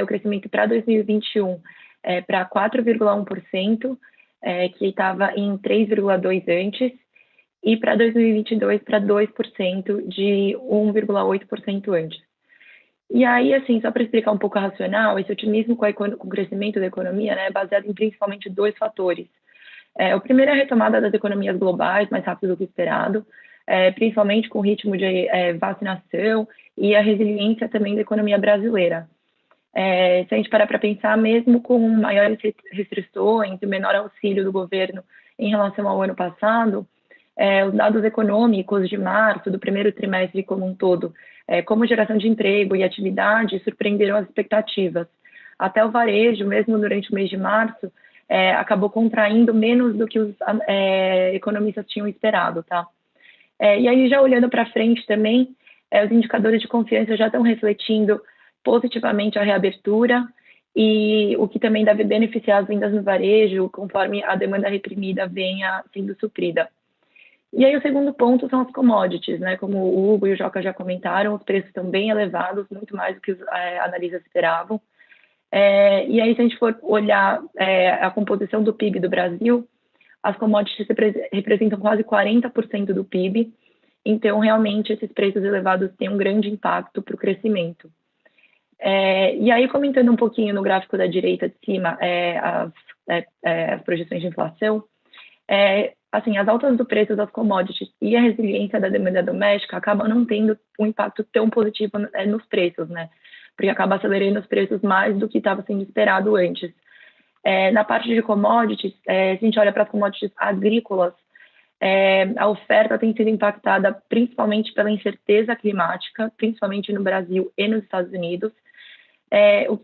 [SPEAKER 3] o crescimento para 2021 para 4,1%, que estava em 3,2% antes, e para 2022 para 2%, de 1,8% antes. E aí, assim, só para explicar um pouco a racional, esse otimismo com o crescimento da economia, né, é baseado em principalmente dois fatores. O primeiro é a retomada das economias globais, mais rápido do que esperado, principalmente com o ritmo de vacinação e a resiliência também da economia brasileira. Se a gente parar para pensar, mesmo com maiores restrições e menor auxílio do governo em relação ao ano passado, os dados econômicos de março, do primeiro trimestre como um todo, como geração de emprego e atividade, surpreenderam as expectativas. Até o varejo, mesmo durante o mês de março, acabou contraindo menos do que os economistas tinham esperado, tá? E aí, já olhando para frente também, os indicadores de confiança já estão refletindo positivamente a reabertura, e o que também deve beneficiar as vendas no varejo, conforme a demanda reprimida venha sendo suprida. E aí o segundo ponto são as commodities, né? Como o Hugo e o Joca já comentaram, os preços estão bem elevados, muito mais do que os analistas esperavam. E aí, se a gente for olhar a composição do PIB do Brasil, as commodities representam quase 40% do PIB, Então, realmente, esses preços elevados têm um grande impacto para o crescimento. E aí, comentando um pouquinho no gráfico da direita de cima, as projeções de inflação, assim, as altas do preço das commodities e a resiliência da demanda doméstica acabam não tendo um impacto tão positivo nos preços, né? Porque acaba acelerando os preços mais do que estava sendo esperado antes. Na parte de commodities, se a gente olha para as commodities agrícolas, a oferta tem sido impactada principalmente pela incerteza climática, principalmente no Brasil e nos Estados Unidos.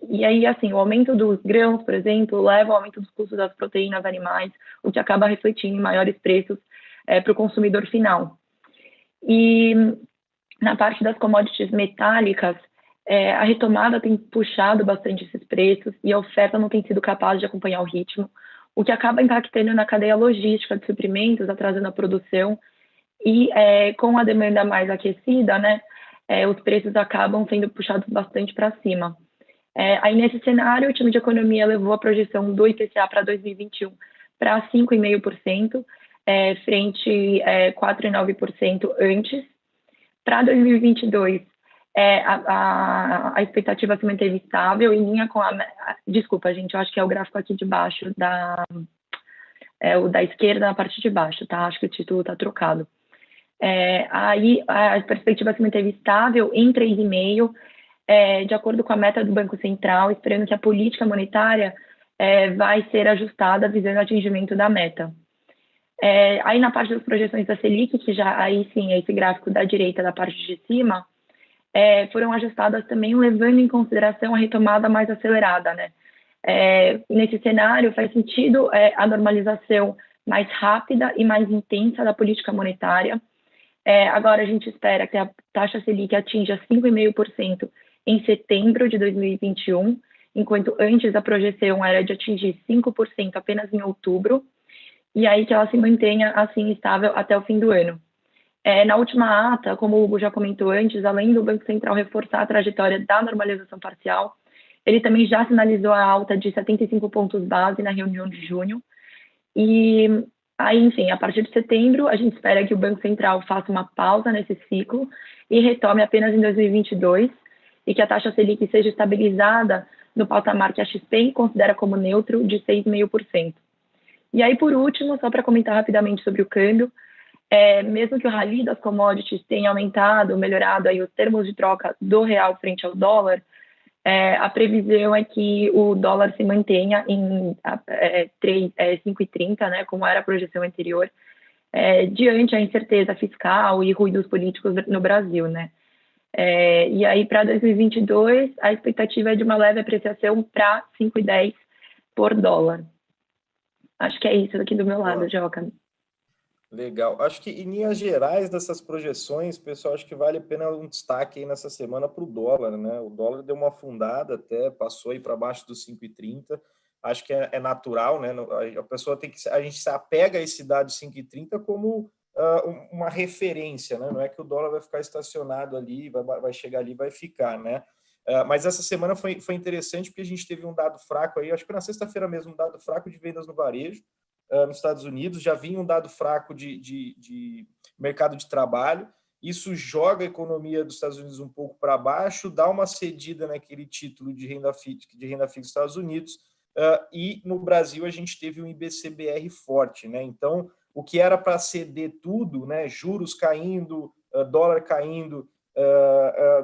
[SPEAKER 3] E aí, assim, o aumento dos grãos, por exemplo, leva ao aumento dos custos das proteínas animais, o que acaba refletindo em maiores preços para o consumidor final. E na parte das commodities metálicas, a retomada tem puxado bastante esses preços e a oferta não tem sido capaz de acompanhar o ritmo, o que acaba impactando na cadeia logística de suprimentos, atrasando a produção, e com a demanda mais aquecida, né, os preços acabam sendo puxados bastante para cima. Aí, nesse cenário, o time de economia levou a projeção do IPCA para 2021 para 5,5%, frente a 4,9% antes. Para 2022, a expectativa se manteve estável, em linha com Desculpa, gente, eu acho que é o gráfico aqui de baixo, o da esquerda na parte de baixo, tá? Acho que o título está trocado. Aí a perspectiva se manteve estável em 3,5%, de acordo com a meta do Banco Central, esperando que a política monetária vai ser ajustada visando o atingimento da meta. Aí na parte das projeções da Selic, que já aí sim é esse gráfico da direita da parte de cima, foram ajustadas também levando em consideração a retomada mais acelerada, né? Nesse cenário faz sentido a normalização mais rápida e mais intensa da política monetária. Agora a gente espera que a taxa Selic atinja 5,5% em setembro de 2021, enquanto antes a projeção era de atingir 5% apenas em outubro, e aí que ela se mantenha assim estável até o fim do ano. Na última ata, como o Hugo já comentou antes, além do Banco Central reforçar a trajetória da normalização parcial, ele também já sinalizou a alta de 75 pontos base na reunião de junho. E aí, enfim, a partir de setembro, a gente espera que o Banco Central faça uma pausa nesse ciclo e retome apenas em 2022, e que a taxa Selic seja estabilizada no patamar que a XP considera como neutro de 6,5%. E aí, por último, só para comentar rapidamente sobre o câmbio, mesmo que o rally das commodities tenha aumentado, melhorado aí os termos de troca do real frente ao dólar, a previsão é que o dólar se mantenha em 5,30, né, como era a projeção anterior, diante a incerteza fiscal e ruídos políticos no Brasil, né. E aí, para 2022, a expectativa é de uma leve apreciação para 5,10 por dólar. Acho que é isso aqui do meu lado, Joca.
[SPEAKER 1] Legal. Acho que, em linhas gerais dessas projeções, pessoal, acho que vale a pena um destaque aí nessa semana para o dólar, né? O dólar deu uma afundada até, passou aí para baixo dos 5,30. Acho que é natural, né? A pessoa a gente se apega a esse dado de 5,30 como uma referência, né? Não é que o dólar vai ficar estacionado ali, vai chegar ali e vai ficar, né? Mas essa semana foi interessante porque a gente teve um dado fraco aí, acho que na sexta-feira mesmo, um dado fraco de vendas no varejo nos Estados Unidos, já vinha um dado fraco de mercado de trabalho, isso joga a economia dos Estados Unidos um pouco para baixo, dá uma cedida naquele título de renda fixa dos Estados Unidos, e no Brasil a gente teve um IBCBR forte, né? Então, o que era para ceder tudo, né? Juros caindo, dólar caindo,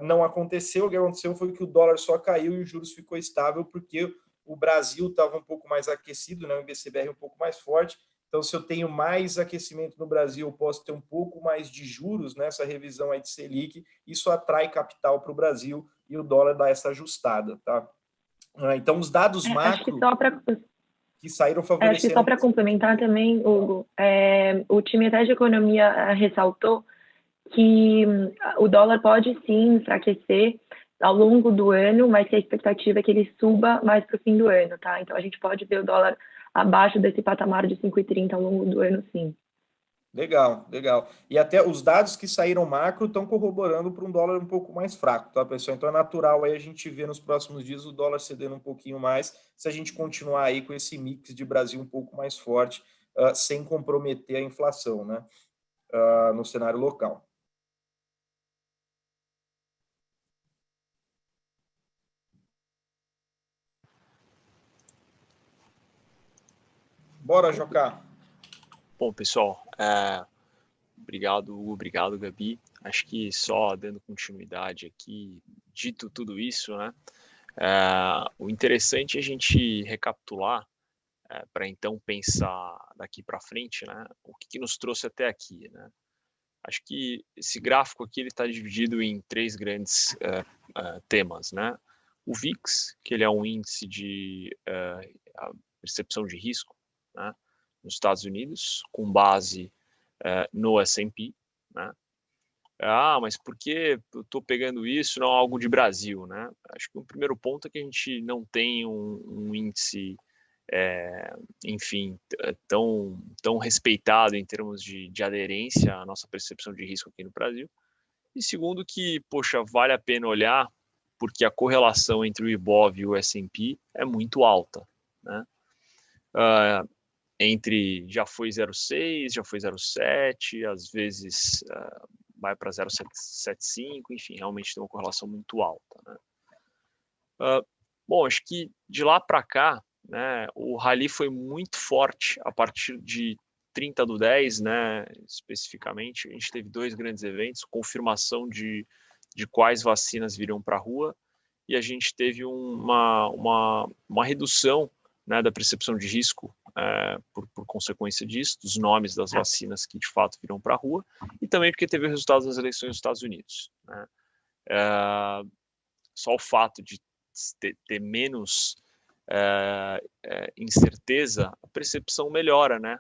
[SPEAKER 1] não aconteceu. O que aconteceu foi que o dólar só caiu e os juros ficou estável porque o Brasil estava um pouco mais aquecido, né? O IBCBR um pouco mais forte. Então, se eu tenho mais aquecimento no Brasil, eu posso ter um pouco mais de juros nessa revisão aí de Selic. Isso atrai capital para o Brasil e o dólar dá essa ajustada, tá? Então, os dados macro que saíram favoreceram...
[SPEAKER 3] Acho que só para complementar também, Hugo, o time até de economia ressaltou que o dólar pode sim enfraquecer ao longo do ano, mas que a expectativa é que ele suba mais para o fim do ano, tá? Então, a gente pode ver o dólar abaixo desse patamar de 5,30 ao longo do ano, sim.
[SPEAKER 1] Legal, legal. E até os dados que saíram macro estão corroborando para um dólar um pouco mais fraco, tá, pessoal? Então é natural aí a gente ver nos próximos dias o dólar cedendo um pouquinho mais, se a gente continuar aí com esse mix de Brasil um pouco mais forte, sem comprometer a inflação, né? No cenário local. Bora, Jocá.
[SPEAKER 2] Bom, pessoal, obrigado, Hugo, obrigado, Gabi. Acho que só dando continuidade aqui, dito tudo isso, né? O interessante é a gente recapitular para então pensar daqui para frente, né? O que nos trouxe até aqui, né? Acho que esse gráfico aqui ele está dividido em três grandes temas, né? O VIX, que ele é um índice de percepção de risco, né? Nos Estados Unidos, com base no S&P, né? Mas por que eu estou pegando isso, não algo de Brasil, né? Acho que o primeiro ponto é que a gente não tem um índice, enfim, tão respeitado em termos de aderência à nossa percepção de risco aqui no Brasil. E segundo que, poxa, vale a pena olhar porque a correlação entre o Ibov e o S&P é muito alta, né? Já foi 0,6, já foi 0,7, às vezes vai para 0,75, enfim, realmente tem uma correlação muito alta, né? Bom, acho que de lá para cá, né, o rally foi muito forte a partir de 30/10, né, especificamente. A gente teve dois grandes eventos, confirmação de quais vacinas viriam para a rua, e a gente teve uma redução, né, da percepção de risco por consequência disso, dos nomes das vacinas que de fato viram para a rua, e também porque teve o resultado das eleições nos Estados Unidos, né? Só o fato de ter menos incerteza, a percepção melhora, né?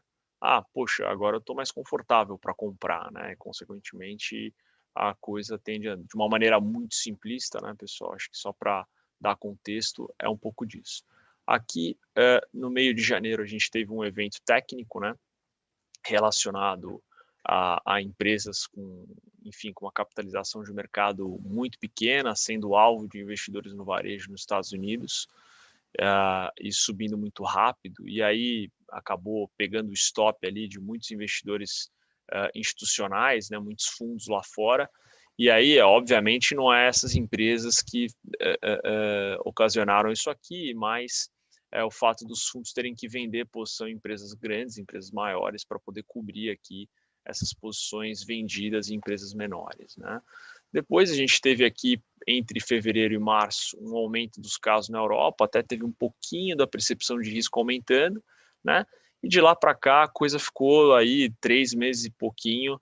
[SPEAKER 2] Poxa, agora eu estou mais confortável para comprar, né? E, consequentemente, a coisa tende de uma maneira muito simplista, né, pessoal? Acho que só para dar contexto é um pouco disso. Aqui, no meio de janeiro, a gente teve um evento técnico, né, relacionado a empresas com uma capitalização de mercado muito pequena, sendo alvo de investidores no varejo nos Estados Unidos, e subindo muito rápido, e aí acabou pegando o stop ali de muitos investidores institucionais, né, muitos fundos lá fora, e aí, obviamente, não é essas empresas que ocasionaram isso aqui, mas o fato dos fundos terem que vender posição em empresas grandes, empresas maiores, para poder cobrir aqui essas posições vendidas em empresas menores, né? Depois a gente teve aqui, entre fevereiro e março, um aumento dos casos na Europa, até teve um pouquinho da percepção de risco aumentando, né? E de lá para cá a coisa ficou aí 3 meses e pouquinho,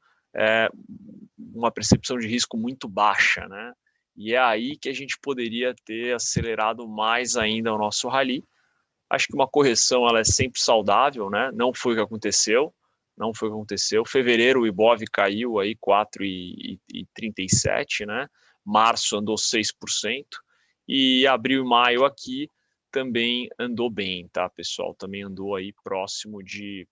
[SPEAKER 2] uma percepção de risco muito baixa, né? E é aí que a gente poderia ter acelerado mais ainda o nosso rally. Acho que uma correção ela é sempre saudável, né? Não foi o que aconteceu. Não foi o que aconteceu. Fevereiro o Ibov caiu aí 4,37, né? Março andou 6%. E abril e maio aqui também andou bem, tá, pessoal? Também andou aí próximo de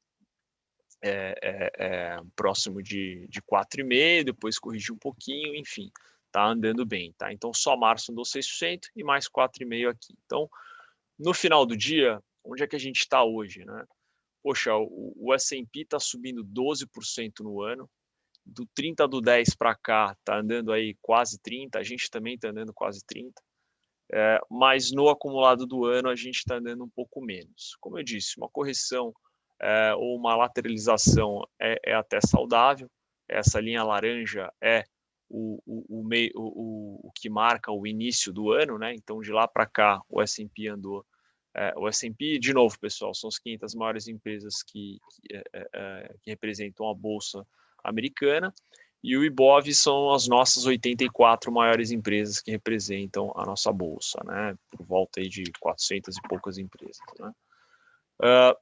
[SPEAKER 2] 4,5, depois corrigiu um pouquinho, enfim, tá andando bem, tá? Então só março andou 6% e mais 4,5 aqui. Então, no final do dia, onde é que a gente está hoje, né? Poxa, o S&P está subindo 12% no ano, do 30/10 para cá está andando aí quase 30%, a gente também está andando quase 30%, mas no acumulado do ano a gente está andando um pouco menos. Como eu disse, uma correção ou uma lateralização é até saudável, essa linha laranja é o que marca o início do ano, né? Então de lá para cá o S&P andou. O S&P, de novo, pessoal, são as 500 maiores empresas que representam a bolsa americana, e o Ibov são as nossas 84 maiores empresas que representam a nossa bolsa, né? Por volta aí de 400 e poucas empresas, né?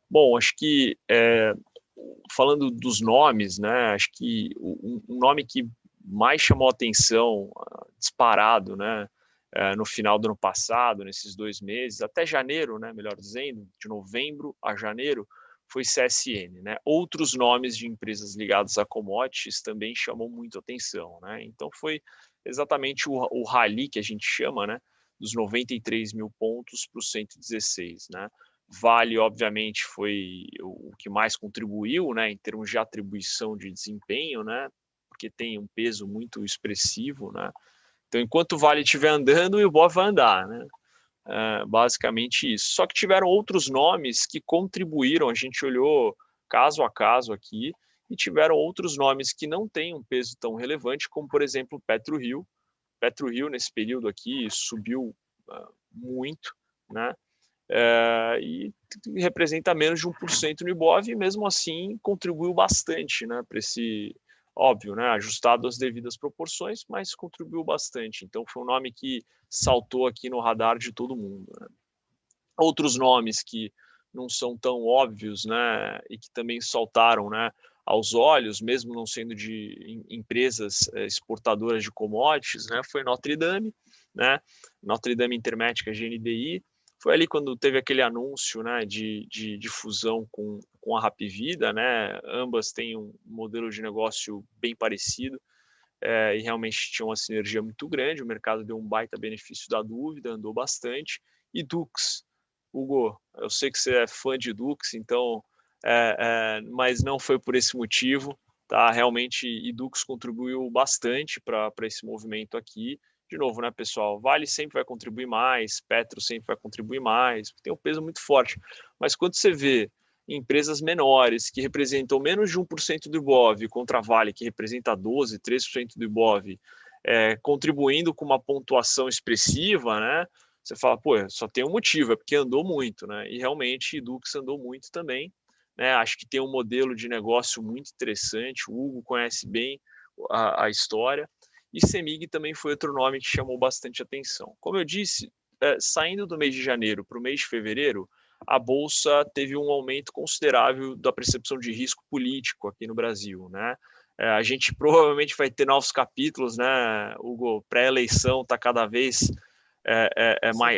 [SPEAKER 2] Bom, acho que falando dos nomes, né? Acho que um nome que mais chamou atenção, disparado, né? No final do ano passado, nesses 2 meses, até janeiro, né? Melhor dizendo, de novembro a janeiro, foi CSN, né? Outros nomes de empresas ligadas a commodities também chamou muito atenção, né? Então foi exatamente o rally que a gente chama, né? Dos 93 mil pontos para os 116, né? Vale, obviamente, foi o que mais contribuiu, né, em termos de atribuição de desempenho, né, porque tem um peso muito expressivo, né. Então, enquanto o Vale estiver andando, o Ibov vai andar, né. Basicamente isso. Só que tiveram outros nomes que contribuíram, a gente olhou caso a caso aqui, e tiveram outros nomes que não têm um peso tão relevante, como, por exemplo, PetroRio. PetroRio, nesse período aqui, subiu muito, né? E representa menos de 1% no Ibov, e mesmo assim contribuiu bastante, né, para esse, óbvio, né, ajustado às devidas proporções, mas contribuiu bastante. Então foi um nome que saltou aqui no radar de todo mundo, né? Outros nomes que não são tão óbvios, né, e que também saltaram, né, aos olhos, mesmo não sendo de empresas exportadoras de commodities, né, foi Notre Dame, né, Notre Dame Intermédica GNDI. Foi ali quando teve aquele anúncio, né, de fusão com a Hapvida, né, ambas têm um modelo de negócio bem parecido, e realmente tinha uma sinergia muito grande, o mercado deu um baita benefício da dúvida, andou bastante. E Dux, Hugo, eu sei que você é fã de Dux, então, mas não foi por esse motivo, tá? Realmente, Dux contribuiu bastante para esse movimento aqui. De novo, né, pessoal? Vale sempre vai contribuir mais, Petro sempre vai contribuir mais, tem um peso muito forte. Mas quando você vê empresas menores que representam menos de 1% do Ibov contra a Vale, que representa 12%, 13% do Ibov, contribuindo com uma pontuação expressiva, né? Você fala, pô, só tem um motivo, é porque andou muito, né? E realmente Dux andou muito também, né? Acho que tem um modelo de negócio muito interessante, o Hugo conhece bem a história, e Semig também foi outro nome que chamou bastante atenção. Como eu disse, saindo do mês de janeiro para o mês de fevereiro, a Bolsa teve um aumento considerável da percepção de risco político aqui no Brasil, né? A gente provavelmente vai ter novos capítulos, né, Hugo? Pré-eleição está cada vez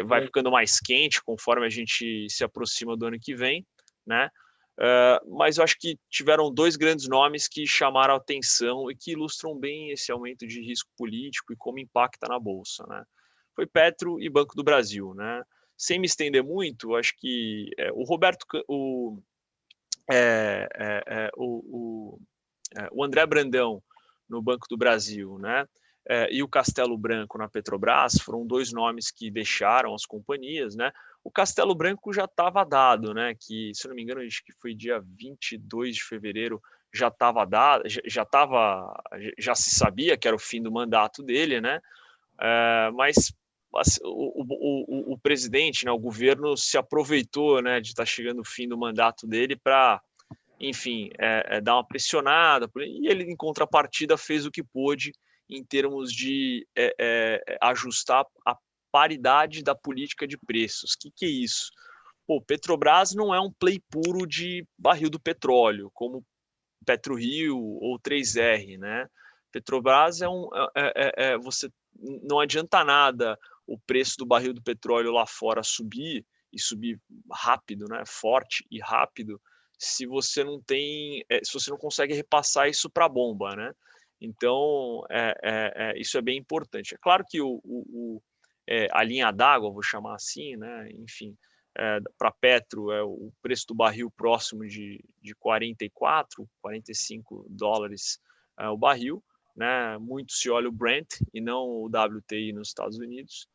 [SPEAKER 2] vai ficando mais quente conforme a gente se aproxima do ano que vem, né? Mas eu acho que tiveram dois grandes nomes que chamaram a atenção e que ilustram bem esse aumento de risco político e como impacta na Bolsa, né? Foi Petro e Banco do Brasil, né? Sem me estender muito, acho que o Roberto, o André Brandão no Banco do Brasil, né? E o Castelo Branco na Petrobras foram dois nomes que deixaram as companhias, né? O Castelo Branco já estava dado, né? Que, se não me engano, acho que foi dia 22 de fevereiro, já estava dado, já se sabia que era o fim do mandato dele, né? Mas o presidente, né, o governo se aproveitou, né, de estar chegando o fim do mandato dele para, enfim, dar uma pressionada, e ele, em contrapartida, fez o que pôde em termos de ajustar a paridade da política de preços. O que é isso? Pô, Petrobras não é um play puro de barril do petróleo, como PetroRio ou 3R, né? Petrobras você não adianta nada o preço do barril do petróleo lá fora subir e subir rápido, né? Forte e rápido, se você não tem, se você não consegue repassar isso para a bomba, né? Então isso é bem importante. É claro que a linha d'água, vou chamar assim, né? Enfim, para Petro, o preço do barril próximo de 44, 45 dólares o barril, né? Muito se olha o Brent e não o WTI nos Estados Unidos.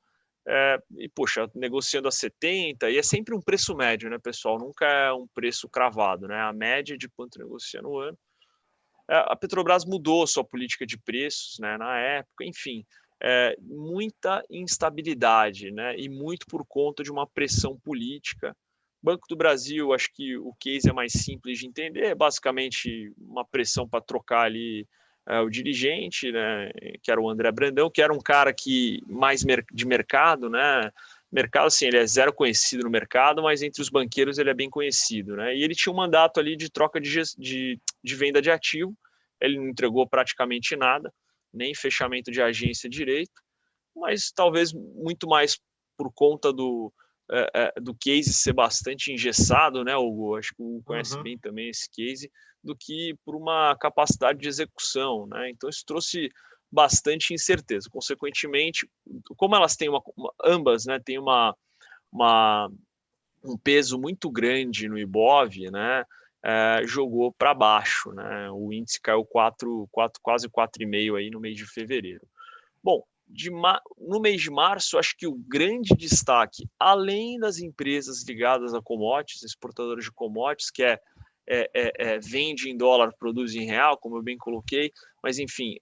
[SPEAKER 2] E, poxa, negociando a 70, e é sempre um preço médio, né, pessoal? Nunca é um preço cravado, né? A média de quanto negocia no ano. A Petrobras mudou sua política de preços, né, na época, enfim, muita instabilidade, né, e muito por conta de uma pressão política. Banco do Brasil, acho que o case é mais simples de entender, é basicamente uma pressão para trocar ali o dirigente, né, que era o André Brandão, que era um cara que mais de mercado, né, mercado, assim, ele é zero conhecido no mercado, mas entre os banqueiros ele é bem conhecido, né? E ele tinha um mandato ali de troca de venda de ativo, ele não entregou praticamente nada, nem fechamento de agência direito, mas talvez muito mais por conta do case ser bastante engessado, né, Hugo? Acho que o Hugo conhece bem também esse case, do que por uma capacidade de execução, né? Então isso trouxe bastante incerteza. Consequentemente, como elas têm ambas, né, têm um peso muito grande no Ibov, né, jogou para baixo, né? O índice caiu quase 4,5 aí no mês de fevereiro. Bom, no mês de março, acho que o grande destaque, além das empresas ligadas a commodities, exportadoras de commodities, que vende em dólar, produz em real, como eu bem coloquei, mas enfim,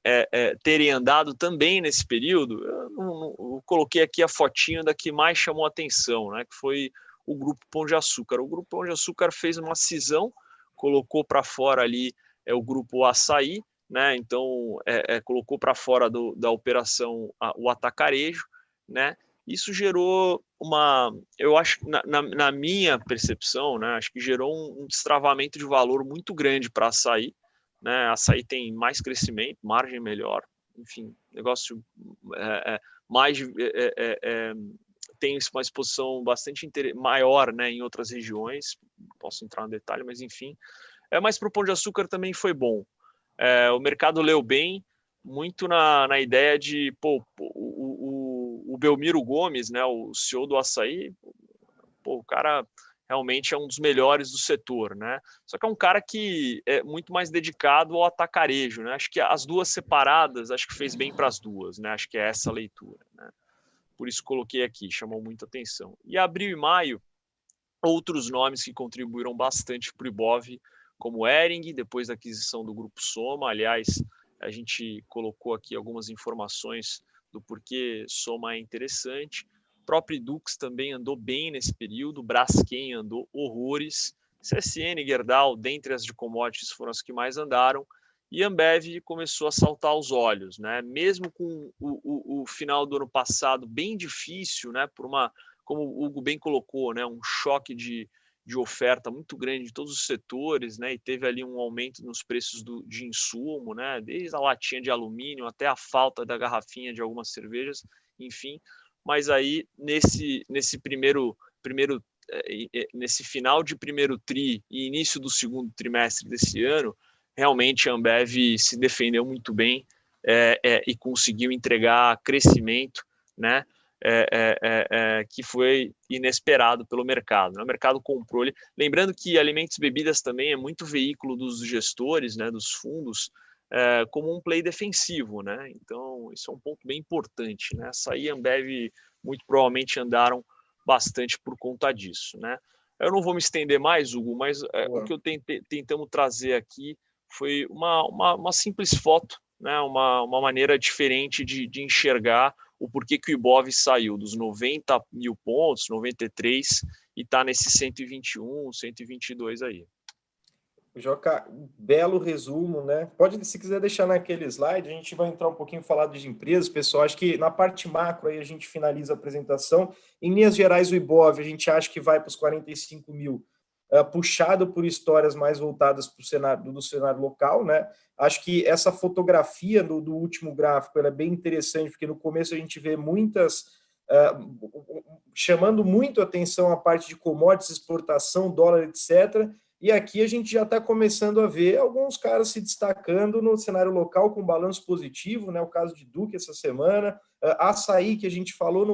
[SPEAKER 2] terem andado também nesse período, eu coloquei aqui a fotinho da que mais chamou a atenção, né, que foi o Grupo Pão de Açúcar. O Grupo Pão de Açúcar fez uma cisão, colocou para fora ali o Grupo Açaí, né, então colocou para fora da operação o atacarejo, né. Isso gerou eu acho, na minha percepção, né, acho que gerou um destravamento de valor muito grande para Açaí, né, Açaí tem mais crescimento, margem melhor, enfim, negócio mais tem uma exposição bastante maior, né, em outras regiões, posso entrar no detalhe, mas enfim, mas para o Pão de Açúcar também foi bom. O mercado leu bem, muito na ideia de, o Belmiro Gomes, né, o CEO do Açaí, o cara realmente é um dos melhores do setor, né? Só que é um cara que é muito mais dedicado ao atacarejo, né? Acho que as duas separadas, acho que fez bem para as duas, né? Acho que é essa a leitura, né? Por isso coloquei aqui, chamou muita atenção. E abril e maio, outros nomes que contribuíram bastante para o Ibov, como Hering, depois da aquisição do Grupo Soma. Aliás, a gente colocou aqui algumas informações do porquê Soma é interessante. O próprio Dux também andou bem nesse período, Braskem andou horrores, CSN, Gerdau, dentre as de commodities, foram as que mais andaram, e Ambev começou a saltar aos olhos, né? Mesmo com o final do ano passado bem difícil, né? Como o Hugo bem colocou, né? Um choque de oferta muito grande de todos os setores, né? E teve ali um aumento nos preços de insumo, né? Desde a latinha de alumínio até a falta da garrafinha de algumas cervejas, enfim. Mas aí nesse nesse final de primeiro tri e início do segundo trimestre desse ano, realmente a Ambev se defendeu muito bem e conseguiu entregar crescimento, né? Que foi inesperado pelo mercado, né? O mercado comprou ele. Lembrando que alimentos e bebidas também é muito veículo dos gestores, né, dos fundos, como um play defensivo, né? Então, isso é um ponto bem importante, né? Açaí e Ambev muito provavelmente andaram bastante por conta disso, né? Eu não vou me estender mais, Hugo, mas o que eu tentamos trazer aqui foi uma simples foto, né? Uma maneira diferente de enxergar o porquê que o Ibov saiu dos 90 mil pontos, 93, e está nesse 121, 122 aí.
[SPEAKER 1] Joca, belo resumo, né? Pode, se quiser deixar naquele slide, a gente vai entrar um pouquinho falado de empresas, pessoal. Acho que na parte macro aí a gente finaliza a apresentação. Em linhas gerais, o Ibov, a gente acha que vai para os 45 mil, puxado por histórias mais voltadas para o cenário local, né? Acho que essa fotografia do último gráfico ela é bem interessante, porque no começo a gente vê muitas chamando muito atenção a parte de commodities, exportação, dólar, etc. E aqui a gente já está começando a ver alguns caras se destacando no cenário local com balanço positivo, né? O caso de Duque essa semana, Açaí, que a gente falou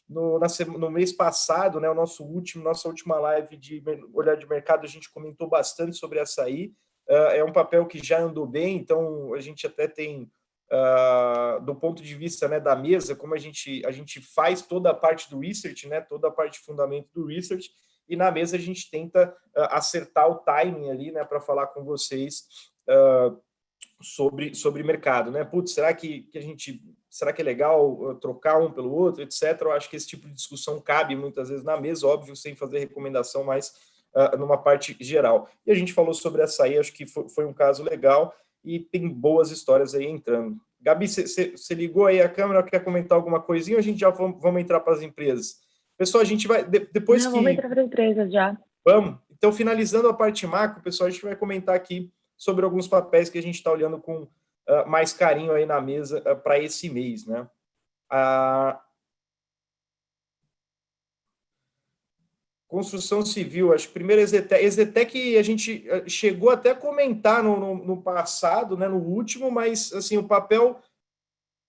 [SPEAKER 1] no mês passado, né? Nossa última live de olhar de mercado, a gente comentou bastante sobre Açaí. É um papel que já andou bem, então a gente até tem, do ponto de vista, né, da mesa, como a gente faz toda a parte do research, né? Toda a parte de fundamento do research, e na mesa a gente tenta acertar o timing ali, né, para falar com vocês sobre mercado, né? Putz, será que é legal trocar um pelo outro, etc. Eu acho que esse tipo de discussão cabe muitas vezes na mesa, óbvio, sem fazer recomendação, mas numa parte geral. E a gente falou sobre Açaí, acho que foi um caso legal e tem boas histórias aí entrando. Gabi, você ligou aí a câmera, quer comentar alguma coisinha ou a gente já vamos entrar para as empresas? Pessoal, a gente vai, depois
[SPEAKER 3] Não, vamos entrar para as empresas já.
[SPEAKER 1] Vamos. Então, finalizando a parte macro, pessoal, a gente vai comentar aqui sobre alguns papéis que a gente está olhando com mais carinho aí na mesa para esse mês, né? Construção civil, acho que primeiro Exetec a gente chegou até a comentar no passado, né, no último, mas assim, o papel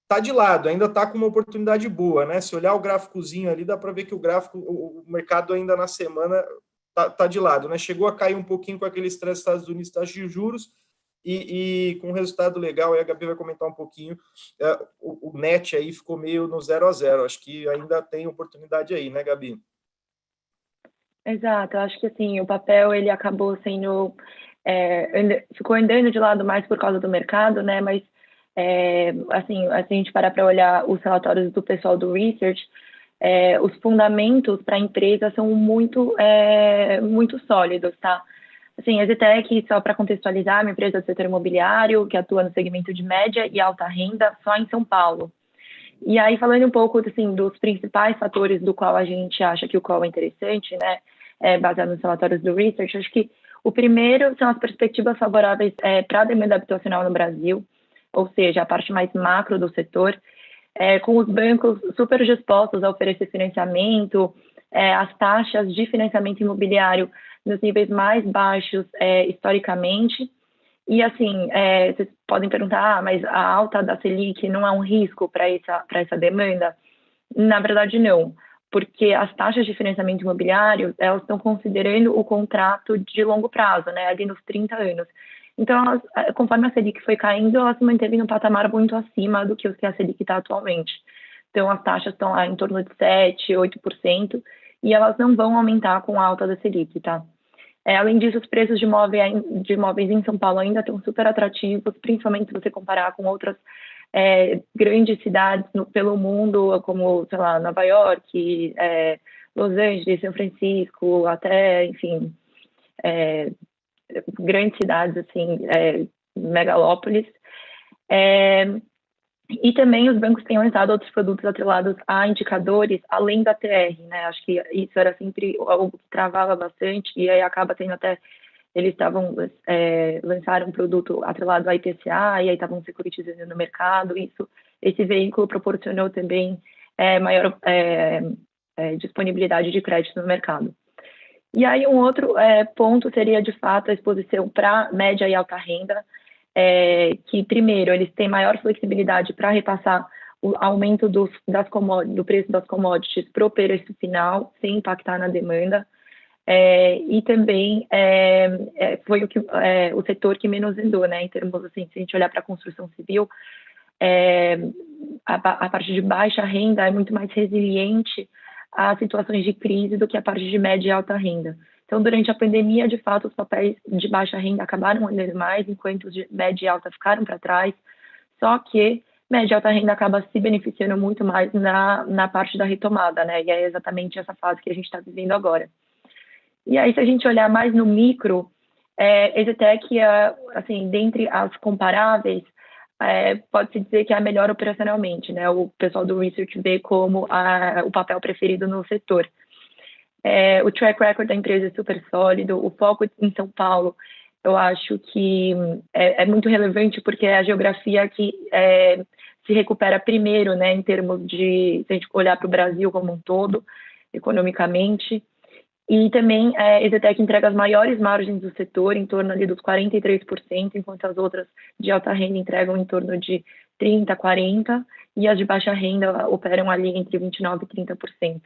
[SPEAKER 1] está de lado, ainda está com uma oportunidade boa, né? Se olhar o gráficozinho ali, dá para ver que o mercado ainda na semana tá de lado, né? Chegou a cair um pouquinho com aquele estresse dos Estados Unidos, taxa de juros, e com um resultado legal, e a Gabi vai comentar um pouquinho, o net aí ficou meio no 0-0, acho que ainda tem oportunidade aí, né, Gabi?
[SPEAKER 3] Exato, eu acho que assim, o papel ele acabou sendo, ficou andando de lado mais por causa do mercado, né, mas assim, se a gente parar para olhar os relatórios do pessoal do research, os fundamentos para a empresa são muito sólidos, tá? Assim, a Zetec, só para contextualizar, é uma empresa do setor imobiliário que atua no segmento de média e alta renda só em São Paulo. E aí, falando um pouco assim, dos principais fatores do qual a gente acha que o call é interessante, né, baseado nos relatórios do research, acho que o primeiro são as perspectivas favoráveis para a demanda habitacional no Brasil, ou seja, a parte mais macro do setor, com os bancos super dispostos a oferecer financiamento, as taxas de financiamento imobiliário nos níveis mais baixos historicamente. E, assim, vocês podem perguntar, mas a alta da Selic não é um risco para essa demanda? Na verdade, não, porque as taxas de financiamento imobiliário, elas estão considerando o contrato de longo prazo, né, ali nos 30 anos. Então, conforme a Selic foi caindo, ela se manteve num patamar muito acima do que a Selic está atualmente. Então, as taxas estão lá em torno de 7%, 8%, e elas não vão aumentar com a alta da Selic, tá? Além disso, os preços de imóveis em São Paulo ainda estão super atrativos, principalmente se você comparar com outras grandes cidades pelo mundo, como, sei lá, Nova York, Los Angeles, São Francisco, até, enfim, grandes cidades, assim, megalópolis. E também os bancos têm lançado outros produtos atrelados a indicadores, além da TR, né? Acho que isso era sempre algo que travava bastante, e aí acaba tendo até, eles lançaram um produto atrelado a IPCA, e aí estavam securitizando no mercado, esse veículo proporcionou também maior disponibilidade de crédito no mercado. E aí um outro ponto seria, de fato, a exposição para média e alta renda, que, primeiro, eles têm maior flexibilidade para repassar o aumento do preço das commodities para o preço final, sem impactar na demanda, e também foi o setor que menos andou, né, em termos, assim, se a gente olhar para a construção civil, a parte de baixa renda é muito mais resiliente a situações de crise do que a parte de média e alta renda. Então, durante a pandemia, de fato, os papéis de baixa renda acabaram andando mais, enquanto os de média e alta ficaram para trás, só que média e alta renda acaba se beneficiando muito mais na parte da retomada, né? E é exatamente essa fase que a gente está vivendo agora. E aí, se a gente olhar mais no micro, Exetec, assim, dentre as comparáveis, pode-se dizer que é a melhor operacionalmente, né? O pessoal do research vê como o papel preferido no setor. O track record da empresa é super sólido, o foco em São Paulo, eu acho que é muito relevante, porque é a geografia que se recupera primeiro, né, em termos de, se a gente olhar para o Brasil como um todo, economicamente. E também a Exetec entrega as maiores margens do setor, em torno ali dos 43%, enquanto as outras de alta renda entregam em torno de 30%, 40%, e as de baixa renda operam ali entre 29% e 30%.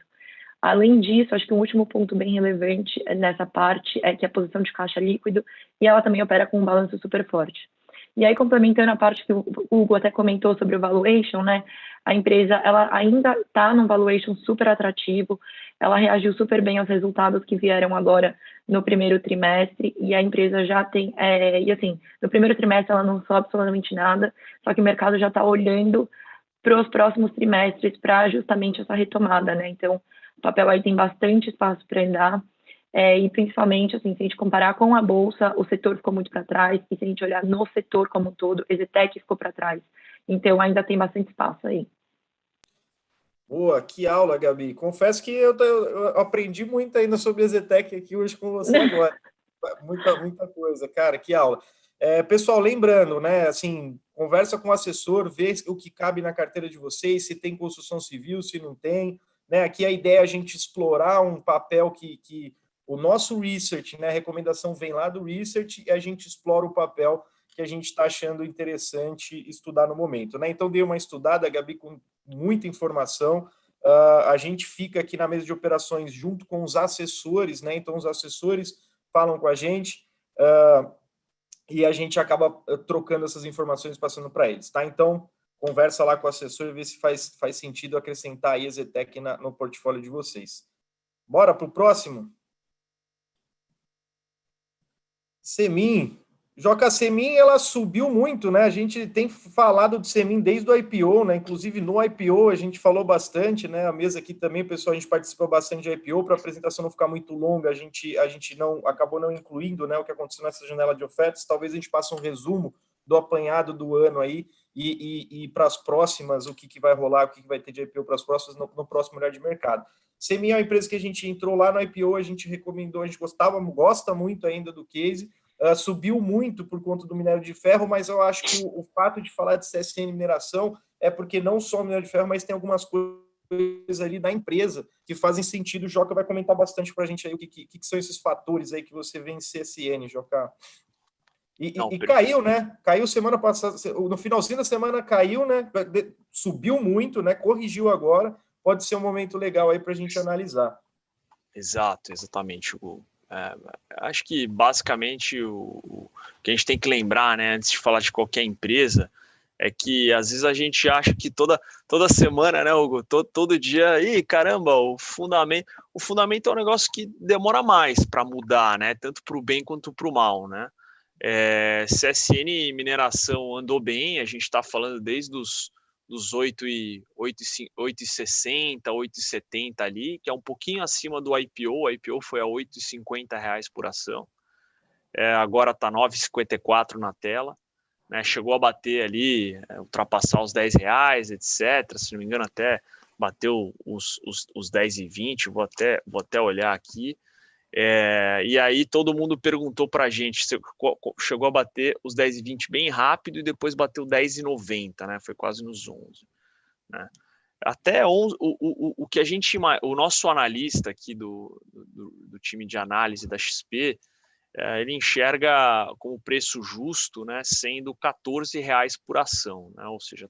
[SPEAKER 3] Além disso, acho que um último ponto bem relevante nessa parte é que a posição de caixa líquido, e ela também opera com um balanço super forte. E aí, complementando a parte que o Hugo até comentou sobre o valuation, né? A empresa, ela ainda está num valuation super atrativo, ela reagiu super bem aos resultados que vieram agora no primeiro trimestre, e a empresa já tem, e assim, no primeiro trimestre ela não sobe absolutamente nada, só que o mercado já está olhando para os próximos trimestres para justamente essa retomada, né? Então, o papel aí tem bastante espaço para andar, e principalmente, assim, se a gente comparar com a Bolsa, o setor ficou muito para trás, e se a gente olhar no setor como um todo, Exetec ficou para trás. Então, ainda tem bastante espaço aí.
[SPEAKER 1] Boa, que aula, Gabi. Confesso que eu aprendi muito ainda sobre a Zetec aqui hoje com você agora. Muita coisa, cara, que aula. Pessoal, lembrando, né, assim, conversa com o assessor, vê o que cabe na carteira de vocês, se tem construção civil, se não tem, né, aqui a ideia é a gente explorar um papel que o nosso research, né, a recomendação vem lá do research e a gente explora o papel que a gente está achando interessante estudar no momento, né, então dei uma estudada, Gabi, com muita informação. A gente fica aqui na mesa de operações junto com os assessores, né? Então, os assessores falam com a gente. e a gente acaba trocando essas informações, passando para eles, tá? Então, conversa lá com o assessor e vê se faz sentido acrescentar aí a Zetec no portfólio de vocês. Bora para o próximo? Semin. Joca, Semin, ela subiu muito, né? A gente tem falado de Semin desde o IPO, né? Inclusive no IPO a gente falou bastante, né? A mesa aqui também, pessoal, a gente participou bastante de IPO, para a apresentação não ficar muito longa, a gente não acabou não incluindo, né, o que aconteceu nessa janela de ofertas. Talvez a gente passe um resumo do apanhado do ano aí e para as próximas, o que vai rolar, o que vai ter de IPO para as próximas no próximo olhar de mercado. Semin é uma empresa que a gente entrou lá no IPO, a gente recomendou, a gente gosta muito ainda do case. Subiu muito por conta do minério de ferro, mas eu acho que o fato de falar de CSN Mineração é porque não só o minério de ferro, mas tem algumas coisas ali da empresa que fazem sentido. O Joca vai comentar bastante para a gente aí o que são esses fatores aí que você vê em CSN, Joca. E caiu, né? Caiu semana passada, no finalzinho da semana caiu, né? Subiu muito, né? Corrigiu agora. Pode ser um momento legal aí para a gente analisar.
[SPEAKER 2] Exato, exatamente, Hugo. Acho que basicamente o que a gente tem que lembrar, né, antes de falar de qualquer empresa, é que às vezes a gente acha que toda semana, né, Hugo, todo dia, caramba, o fundamento é um negócio que demora mais para mudar, né, tanto para o bem quanto para o mal, né. CSN Mineração andou bem, a gente está falando desde os 8,60, 8,70 ali, que é um pouquinho acima do IPO. O IPO foi a R$ 8,50 por ação. Agora está 9,54 na tela. Né? Chegou a bater ali, ultrapassar os R$ 10, etc. Se não me engano, até bateu os 10,20. Vou até olhar aqui. E aí todo mundo perguntou para a gente, chegou a bater os 10,20 bem rápido e depois bateu 10,90, né? Foi quase nos 11. Né? Até 11, o que a gente, o nosso analista aqui do time de análise da XP, ele enxerga como preço justo, né, sendo R$ 14 por ação, né? Ou seja,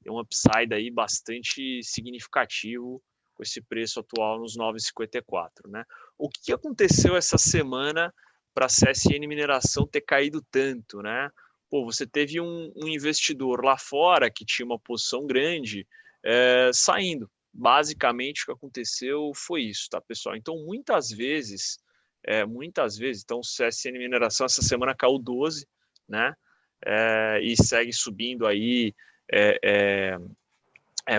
[SPEAKER 2] tem um upside aí bastante significativo com esse preço atual nos 9,54, né? O que aconteceu essa semana para a CSN Mineração ter caído tanto, né? Pô, você teve um investidor lá fora que tinha uma posição grande saindo. Basicamente, o que aconteceu foi isso, tá, pessoal? Então, muitas vezes, então o CSN Mineração essa semana caiu 12, né? E segue subindo aí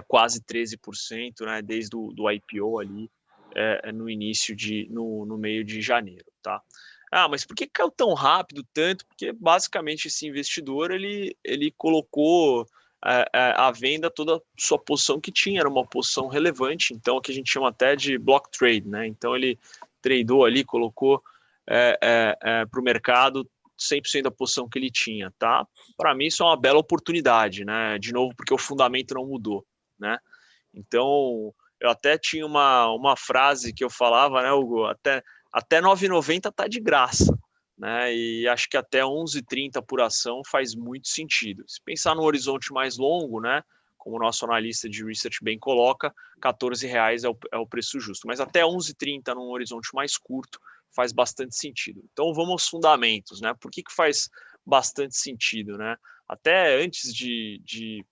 [SPEAKER 2] quase 13%, né? Desde do IPO ali no início no meio de janeiro, tá? Mas por que caiu tão rápido, tanto? Porque basicamente esse investidor ele colocou à venda toda a sua posição que tinha, era uma posição relevante, então o que a gente chama até de block trade, né? Então ele tradou ali, colocou para o mercado 100% da posição que ele tinha, tá? Para mim isso é uma bela oportunidade, né? De novo, porque o fundamento não mudou, né? Então eu até tinha uma frase que eu falava, né, Hugo? Até 9,90 tá de graça, né? E acho que até 11,30 por ação faz muito sentido. Se pensar no horizonte mais longo, né? Como o nosso analista de research bem coloca, R$ 14 é o preço justo. Mas até 11,30 num horizonte mais curto faz bastante sentido. Então vamos aos fundamentos, né? Por que faz bastante sentido, né? Até antes de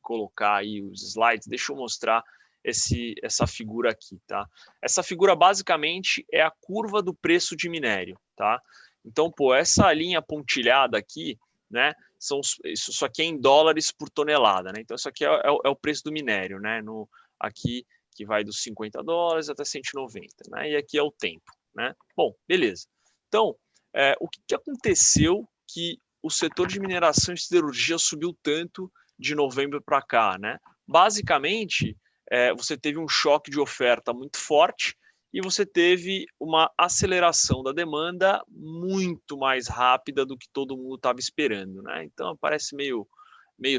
[SPEAKER 2] colocar aí os slides, deixa eu mostrar essa figura aqui, tá? Essa figura basicamente é a curva do preço de minério, tá? Então, pô, essa linha pontilhada aqui, né? Isso aqui é em dólares por tonelada, né? Então, isso aqui é o preço do minério, né? Aqui que vai dos $50 até 190, né? E aqui é o tempo, né? Bom, beleza. Então, o que aconteceu que o setor de mineração e siderurgia subiu tanto de novembro para cá, né? Basicamente, você teve um choque de oferta muito forte e você teve uma aceleração da demanda muito mais rápida do que todo mundo estava esperando, né? Então, parece meio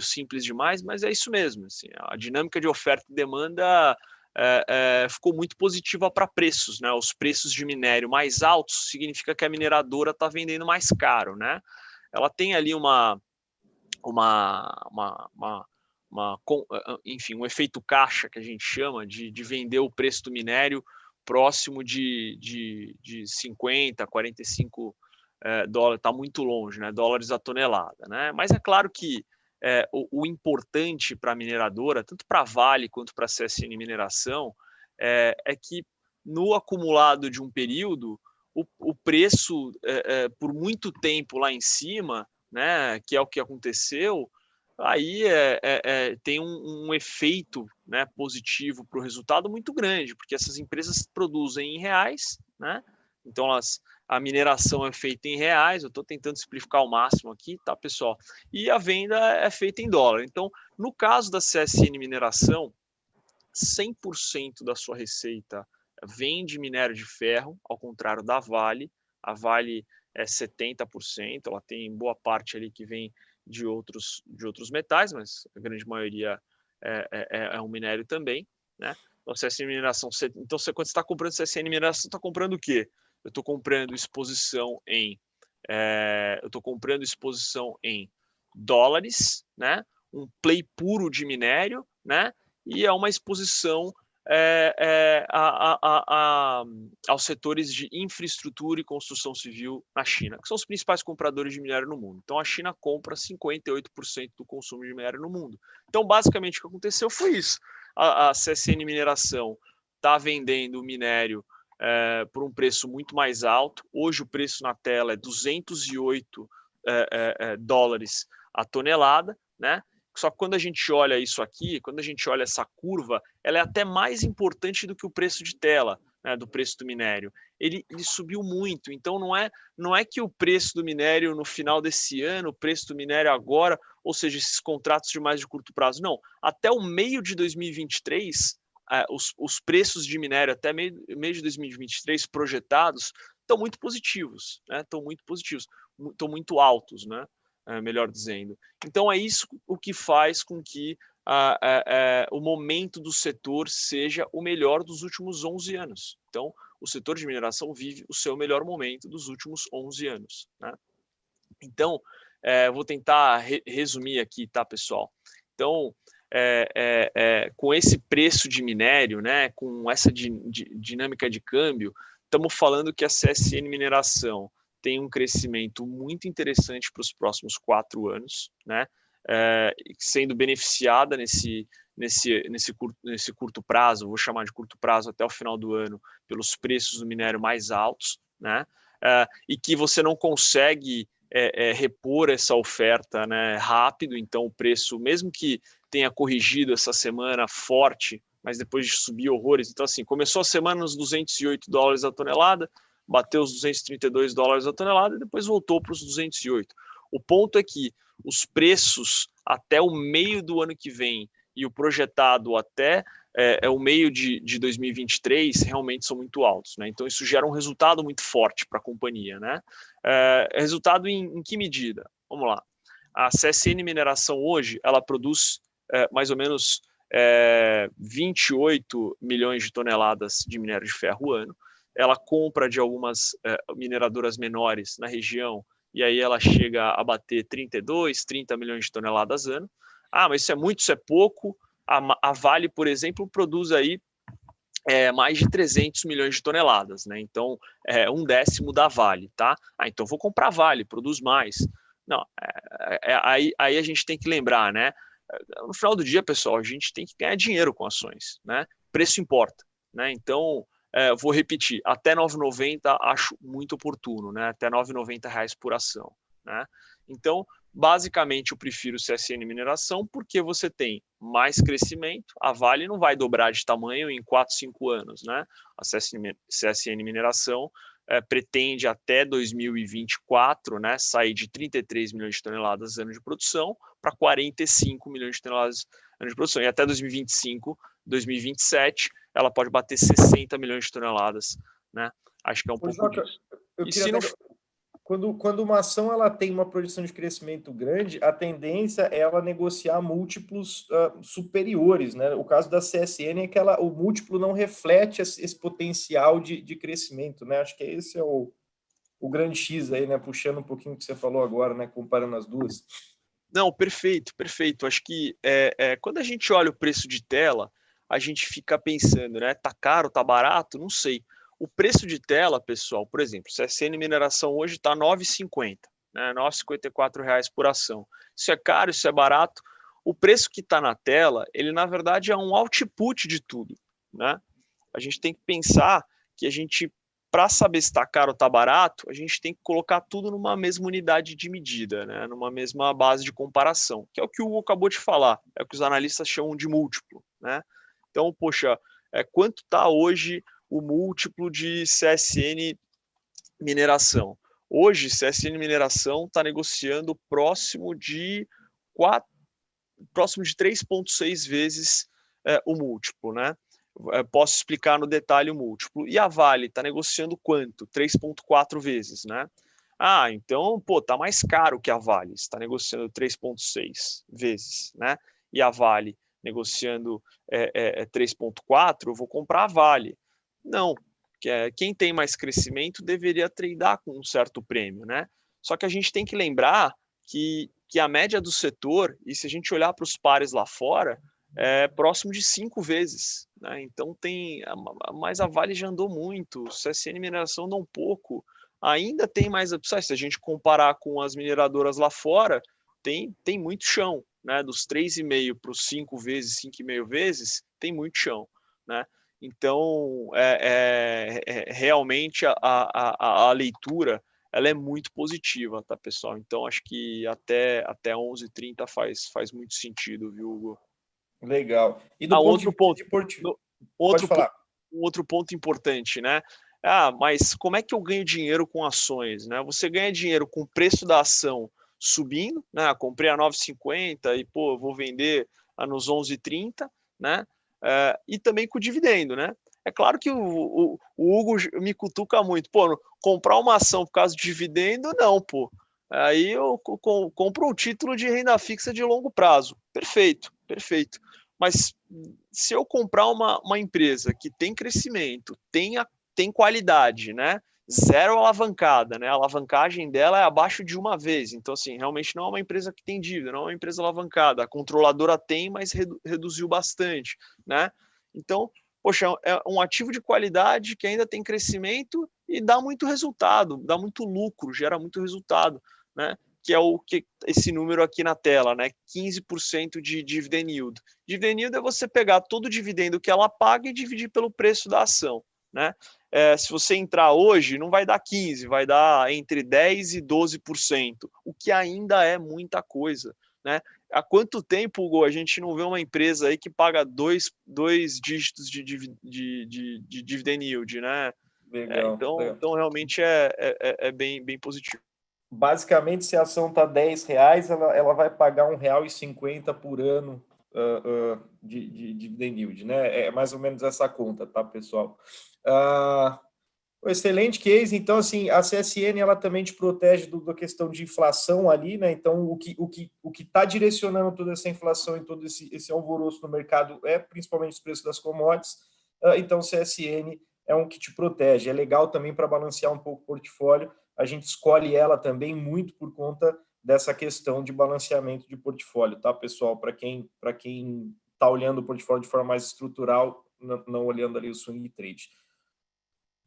[SPEAKER 2] simples demais, mas é isso mesmo. Assim, a dinâmica de oferta e demanda ficou muito positiva para preços, né? Os preços de minério mais altos significa que a mineradora está vendendo mais caro, né? Ela tem ali enfim, um efeito caixa que a gente chama de vender o preço do minério próximo de 50, 45 dólares, está muito longe, né? Dólares a tonelada, né? Mas é claro que o importante para a mineradora, tanto para a Vale quanto para a CSN Mineração, é que no acumulado de um período, o preço, por muito tempo lá em cima, né, que é o que aconteceu, aí tem um efeito, né, positivo para o resultado muito grande, porque essas empresas produzem em reais, né? Então a mineração é feita em reais, eu estou tentando simplificar ao máximo aqui, tá, pessoal? E a venda é feita em dólar. Então, no caso da CSN Mineração, 100% da sua receita vem de minério de ferro, ao contrário da Vale. A Vale é 70%, ela tem boa parte ali que vem de outros metais, mas a grande maioria é um minério também, né? Então, CSN Mineração, então quando você está comprando CSN Mineração, você está comprando o quê? Eu estou comprando exposição em dólares, né? Um play puro de minério, né? E é uma exposição aos setores de infraestrutura e construção civil na China, que são os principais compradores de minério no mundo. Então, a China compra 58% do consumo de minério no mundo. Então, basicamente, o que aconteceu foi isso. A CSN Mineração está vendendo o minério por um preço muito mais alto. Hoje o preço na tela é 208 dólares a tonelada, né? Só que quando a gente olha isso aqui, quando a gente olha essa curva, ela é até mais importante do que o preço de tela, né, do preço do minério. Ele subiu muito, então não é que o preço do minério no final desse ano, o preço do minério agora, ou seja, esses contratos de mais de curto prazo, não. Até o meio de 2023, os preços de minério até meio de 2023 projetados estão muito positivos, né? Estão muito altos, né? Melhor dizendo. Então é isso o que faz com que o momento do setor seja o melhor dos últimos 11 anos. Então, o setor de mineração vive o seu melhor momento dos últimos 11 anos, né? Então, vou tentar resumir aqui, tá, pessoal? Então, com esse preço de minério, né, com essa dinâmica de câmbio, estamos falando que a CSN Mineração tem um crescimento muito interessante para os próximos 4 anos, né, sendo beneficiada nesse curto prazo, vou chamar de curto prazo até o final do ano, pelos preços do minério mais altos, né, e que você não consegue repor essa oferta, né, rápido. Então o preço, mesmo que tenha corrigido essa semana forte, mas depois de subir horrores, então assim, começou a semana nos 208 dólares a tonelada, bateu os 232 dólares a tonelada e depois voltou para os 208. O ponto é que os preços até o meio do ano que vem e o projetado até o meio de 2023 realmente são muito altos, né? Então isso gera um resultado muito forte para a companhia, né? Resultado em que medida? Vamos lá. A CSN Mineração hoje ela produz mais ou menos 28 milhões de toneladas de minério de ferro ano. Ela compra de algumas mineradoras menores na região e aí ela chega a bater 32, 30 milhões de toneladas ano. Ah, mas isso é muito, isso é pouco. A Vale, por exemplo, produz aí mais de 300 milhões de toneladas, né? Então, um décimo da Vale, tá? Então vou comprar a Vale, produz mais. Não, aí a gente tem que lembrar, né? No final do dia, pessoal, a gente tem que ganhar dinheiro com ações, né? Preço importa, né? Então, vou repetir, até 9,90 acho muito oportuno, né? Até R$ 9,90 por ação, né? Então, basicamente, eu prefiro CSN Mineração porque você tem mais crescimento. A Vale não vai dobrar de tamanho em 4, 5 anos, né? A CSN Mineração pretende até 2024, né, sair de 33 milhões de toneladas ano de produção para 45 milhões de toneladas ano de produção. E até 2025, 2027, ela pode bater 60 milhões de toneladas, né? Acho que é um pouco disso.
[SPEAKER 1] Eu queria quando uma ação ela tem uma projeção de crescimento grande, a tendência é ela negociar múltiplos superiores, né? O caso da CSN é que o múltiplo não reflete esse potencial de crescimento, né? Acho que esse é o grande X aí, né? Puxando um pouquinho o que você falou agora, né? Comparando as duas.
[SPEAKER 2] Não, perfeito, perfeito. Acho que quando a gente olha o preço de tela, a gente fica pensando, né? Tá caro, tá barato? Não sei. O preço de tela, pessoal, por exemplo, CSN Mineração hoje está R$ 9,50, né? R$ 9,54 por ação. Isso é caro, isso é barato. O preço que está na tela, ele na verdade é um output de tudo, né? A gente tem que pensar que a gente, para saber se está caro ou está barato, a gente tem que colocar tudo numa mesma unidade de medida, né? Numa mesma base de comparação, que é o que o Hugo acabou de falar, é o que os analistas chamam de múltiplo, né? Então, poxa, quanto está hoje o múltiplo de CSN Mineração? Hoje, CSN Mineração está negociando próximo de 3,6 vezes o múltiplo, né? Posso explicar no detalhe o múltiplo. E a Vale está negociando quanto? 3,4 vezes, né? Ah, então, pô, tá mais caro que a Vale, está negociando 3,6 vezes, né? E a Vale negociando 3,4, eu vou comprar a Vale. Não, quem tem mais crescimento deveria tradear com um certo prêmio, né? Só que a gente tem que lembrar que a média do setor, e se a gente olhar para os pares lá fora, é próximo de 5 vezes, né? Então mas a Vale já andou muito, o CSN Mineração andou um pouco, ainda tem mais upside. Se a gente comparar com as mineradoras lá fora, tem muito chão, né? Dos 3,5 para os 5 vezes, 5,5 vezes, tem muito chão, né? Então, realmente a leitura ela é muito positiva, tá, pessoal? Então, acho que até 11h30 faz muito sentido, viu, Hugo?
[SPEAKER 1] Legal. E do ponto
[SPEAKER 2] outro
[SPEAKER 1] de
[SPEAKER 2] ponto,
[SPEAKER 1] vista de portfólio,
[SPEAKER 2] outro,
[SPEAKER 1] pode falar.
[SPEAKER 2] um outro ponto importante, né? Mas como é que eu ganho dinheiro com ações, né? Você ganha dinheiro com o preço da ação subindo, né? Comprei a 9,50 e, pô, vou vender nos 11,30, né? E também com o dividendo, né? É claro que o Hugo me cutuca muito. Pô, comprar uma ação por causa de dividendo, não, pô. Aí eu compro um título de renda fixa de longo prazo. Perfeito, perfeito. Mas se eu comprar uma empresa que tem crescimento, tem qualidade, né? Zero alavancada, né? A alavancagem dela é abaixo de 1 vez. Então, assim, realmente não é uma empresa que tem dívida, não é uma empresa alavancada. A controladora tem, mas reduziu bastante, né? Então, poxa, é um ativo de qualidade que ainda tem crescimento e dá muito resultado, dá muito lucro, gera muito resultado, né? Que é esse número aqui na tela, né? 15% de dividend yield. Dividend yield é você pegar todo o dividendo que ela paga e dividir pelo preço da ação, né? Se você entrar hoje, não vai dar 15%, vai dar entre 10% e 12%, o que ainda é muita coisa, né? Há quanto tempo, Hugo, a gente não vê uma empresa aí que paga dois dígitos de dividend yield, né?
[SPEAKER 1] Legal, legal.
[SPEAKER 2] Então realmente é bem positivo.
[SPEAKER 1] Basicamente, se a ação está R$10, ela vai pagar R$1,50 por ano de dividend yield, né? É mais ou menos essa conta, tá, pessoal? Excelente case. Então, assim, a CSN ela também te protege da questão de inflação ali, né? Então, o que está direcionando toda essa inflação e todo esse alvoroço no mercado é principalmente os preços das commodities. Então, CSN é um que te protege. É legal também para balancear um pouco o portfólio. A gente escolhe ela também muito por conta dessa questão de balanceamento de portfólio, tá, pessoal? Para quem está olhando o portfólio de forma mais estrutural, não olhando ali o swing trade.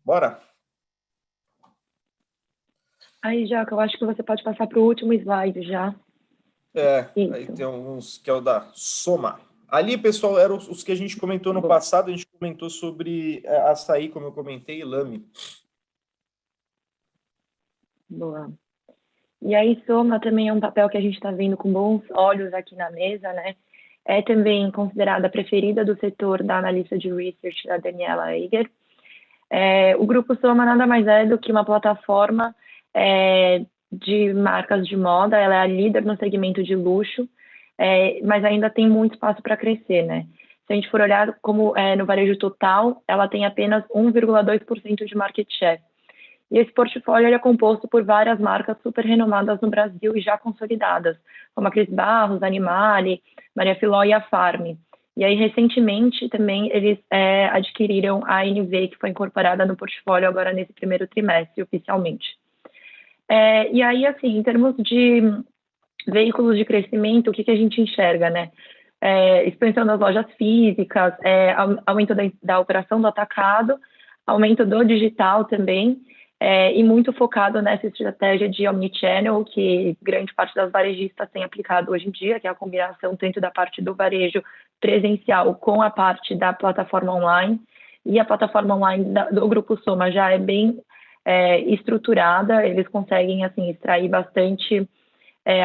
[SPEAKER 1] Bora?
[SPEAKER 3] Aí, Jaca, eu acho que você pode passar para o último slide já.
[SPEAKER 1] Aí tem uns que é o da Soma. Ali, pessoal, eram os que a gente comentou no passado, a gente comentou sobre açaí, como eu comentei, e lame.
[SPEAKER 3] Boa. E aí, Soma também é um papel que a gente está vendo com bons olhos aqui na mesa, né? É também considerada a preferida do setor da analista de research, a Daniela Eiger. O Grupo Soma nada mais é do que uma plataforma de marcas de moda, ela é a líder no segmento de luxo, mas ainda tem muito espaço para crescer, né? Se a gente for olhar como no varejo total, ela tem apenas 1,2% de market share. E esse portfólio é composto por várias marcas super renomadas no Brasil e já consolidadas, como a Cris Barros, Animale, Maria Filó e a Farm. E aí, recentemente, também, eles adquiriram a NV, que foi incorporada no portfólio agora nesse primeiro trimestre, oficialmente. E aí, assim, em termos de veículos de crescimento, o que a gente enxerga, né? expansão das lojas físicas, aumento da operação do atacado, aumento do digital também, e muito focado nessa estratégia de omnichannel, que grande parte das varejistas tem aplicado hoje em dia, que é a combinação tanto da parte do varejo presencial com a parte da plataforma online, e a plataforma online do Grupo Soma já é bem estruturada, eles conseguem assim extrair bastante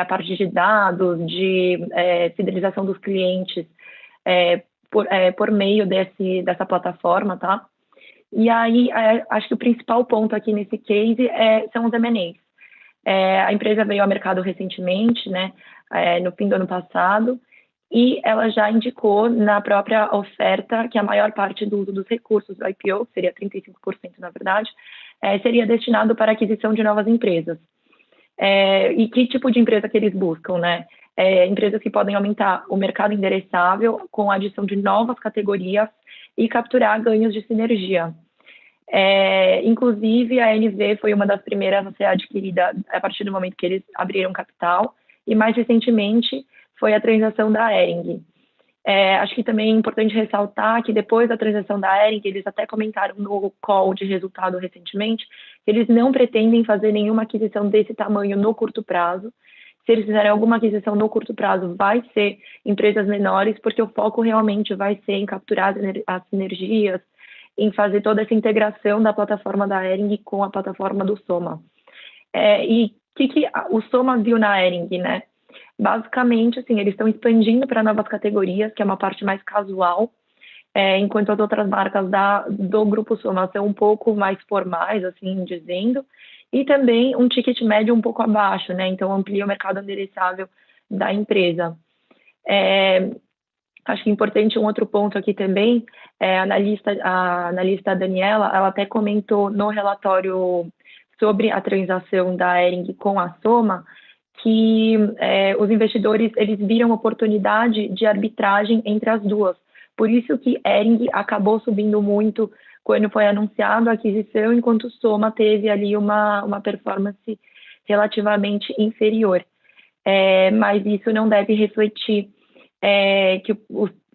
[SPEAKER 3] a parte de dados, de fidelização dos clientes por meio dessa plataforma, tá? E aí, acho que o principal ponto aqui nesse case são os M&As. A empresa veio ao mercado recentemente, né, no fim do ano passado, e ela já indicou na própria oferta que a maior parte do uso dos recursos do IPO, que seria 35% na verdade, seria destinado para a aquisição de novas empresas. E que tipo de empresa que eles buscam, né? Empresas que podem aumentar o mercado endereçável com a adição de novas categorias e capturar ganhos de sinergia. Inclusive, a NV foi uma das primeiras a ser adquirida a partir do momento que eles abriram capital, e mais recentemente foi a transação da Hering. Acho que também é importante ressaltar que depois da transação da Hering, eles até comentaram no call de resultado recentemente, que eles não pretendem fazer nenhuma aquisição desse tamanho no curto prazo. Se eles fizerem alguma aquisição no curto prazo, vai ser empresas menores, porque o foco realmente vai ser em capturar as sinergias, em fazer toda essa integração da plataforma da Hering com a plataforma do Soma. E o que o Soma viu na Hering, né? Basicamente, assim, eles estão expandindo para novas categorias, que é uma parte mais casual, enquanto as outras marcas do Grupo Soma são um pouco mais formais, assim dizendo, e também um ticket médio um pouco abaixo, né? Então, amplia o mercado endereçável da empresa. Acho que é importante um outro ponto aqui também, a analista Daniela, ela até comentou no relatório sobre a transação da Hering com a Soma, que os investidores eles viram oportunidade de arbitragem entre as duas. Por isso que Hering acabou subindo muito quando foi anunciado a aquisição, enquanto Soma teve ali uma performance relativamente inferior. Mas isso não deve refletir que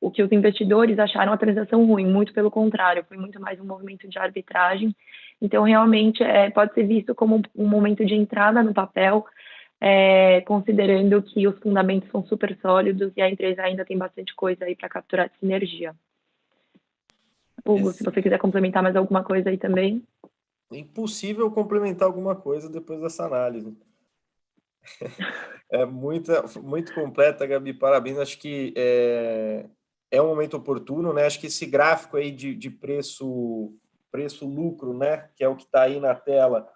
[SPEAKER 3] o que os investidores acharam a transação ruim, muito pelo contrário, foi muito mais um movimento de arbitragem. Então, realmente, pode ser visto como um momento de entrada no papel, considerando que os fundamentos são super sólidos e a empresa ainda tem bastante coisa aí para capturar de sinergia. Hugo, se você quiser complementar mais alguma coisa aí também.
[SPEAKER 1] Impossível complementar alguma coisa depois dessa análise. Muito completa, Gabi, parabéns. Acho que é um momento oportuno, né? Acho que esse gráfico aí de preço-lucro, né? Que é o que está aí na tela,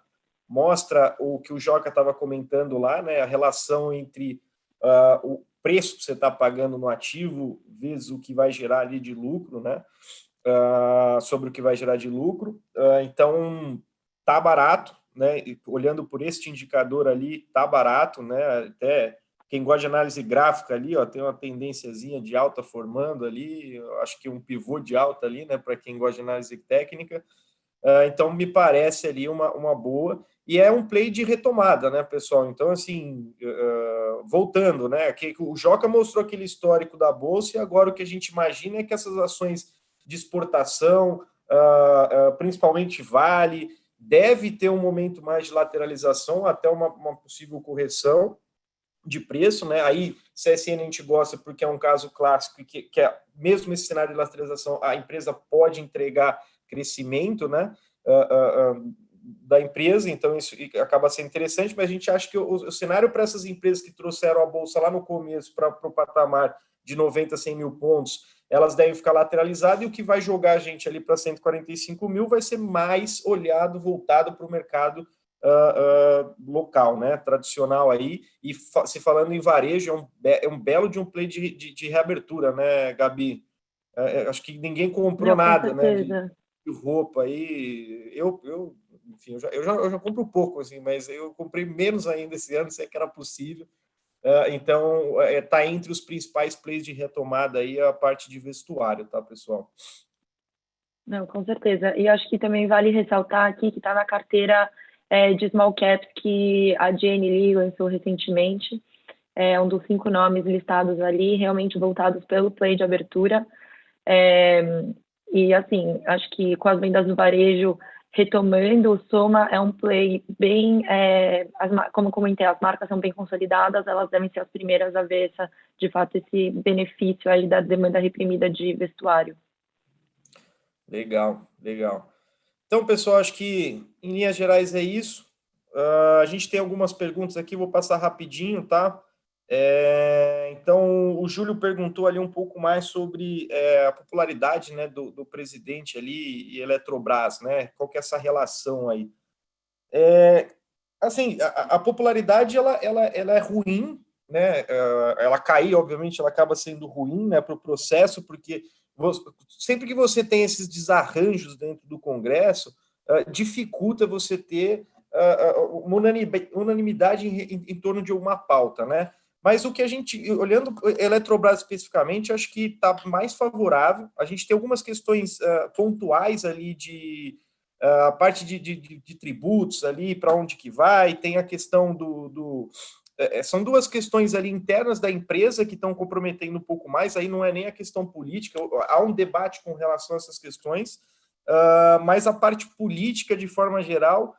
[SPEAKER 1] mostra o que o Joca estava comentando lá, né? A relação entre o preço que você está pagando no ativo vezes o que vai gerar ali de lucro, né? Sobre o que vai gerar de lucro. Então, tá barato, né? E olhando por este indicador ali, tá barato, né? Até quem gosta de análise gráfica ali, ó, tem uma tendênciazinha de alta formando ali, eu acho que um pivô de alta ali, né? Para quem gosta de análise técnica. Então, me parece ali uma boa. E é um play de retomada, né, pessoal? Então, assim, voltando, né? Que o Joca mostrou aquele histórico da Bolsa e agora o que a gente imagina é que essas ações de exportação, principalmente Vale, deve ter um momento mais de lateralização até uma possível correção de preço, né? Aí, CSN a gente gosta porque é um caso clássico que mesmo nesse cenário de lateralização, a empresa pode entregar crescimento, né? Da empresa, então isso acaba sendo interessante, mas a gente acha que o cenário para essas empresas que trouxeram a Bolsa lá no começo para o patamar de 90 a 100 mil pontos, elas devem ficar lateralizadas e o que vai jogar a gente ali para 145 mil vai ser mais olhado, voltado para o mercado local, né, tradicional aí, e se falando em varejo, é um belo de um play de reabertura, né, Gabi? Acho que ninguém comprou nada, né, de roupa aí, enfim, eu já compro pouco, assim, mas eu comprei menos ainda esse ano, se é que era possível. Então, está entre os principais plays de retomada aí a parte de vestuário, tá, pessoal?
[SPEAKER 3] Não, com certeza. E acho que também vale ressaltar aqui que está na carteira de small caps que a Jane Lee lançou recentemente. é um dos 5 nomes listados ali, realmente voltados pelo play de abertura. E, assim, acho que com as vendas do varejo retomando, o Soma é um play bem, como comentei, as marcas são bem consolidadas, elas devem ser as primeiras a ver, de fato, esse benefício aí da demanda reprimida de vestuário.
[SPEAKER 1] Legal, legal. Então, pessoal, acho que em linhas gerais é isso. A gente tem algumas perguntas aqui, vou passar rapidinho, tá? Então, o Júlio perguntou ali um pouco mais sobre a popularidade, né, do presidente ali e Eletrobras, né? Qual que é essa relação aí? Assim, a popularidade ela é ruim, né? Ela cair, obviamente, ela acaba sendo ruim, né, para o processo, porque sempre que você tem esses desarranjos dentro do Congresso, dificulta você ter uma unanimidade em torno de uma pauta, né? Mas o que a gente, olhando Eletrobras especificamente, acho que está mais favorável. A gente tem algumas questões pontuais ali a parte de tributos ali, para onde que vai, tem a questão são duas questões ali internas da empresa que estão comprometendo um pouco mais, aí não é nem a questão política, há um debate com relação a essas questões, mas a parte política, de forma geral,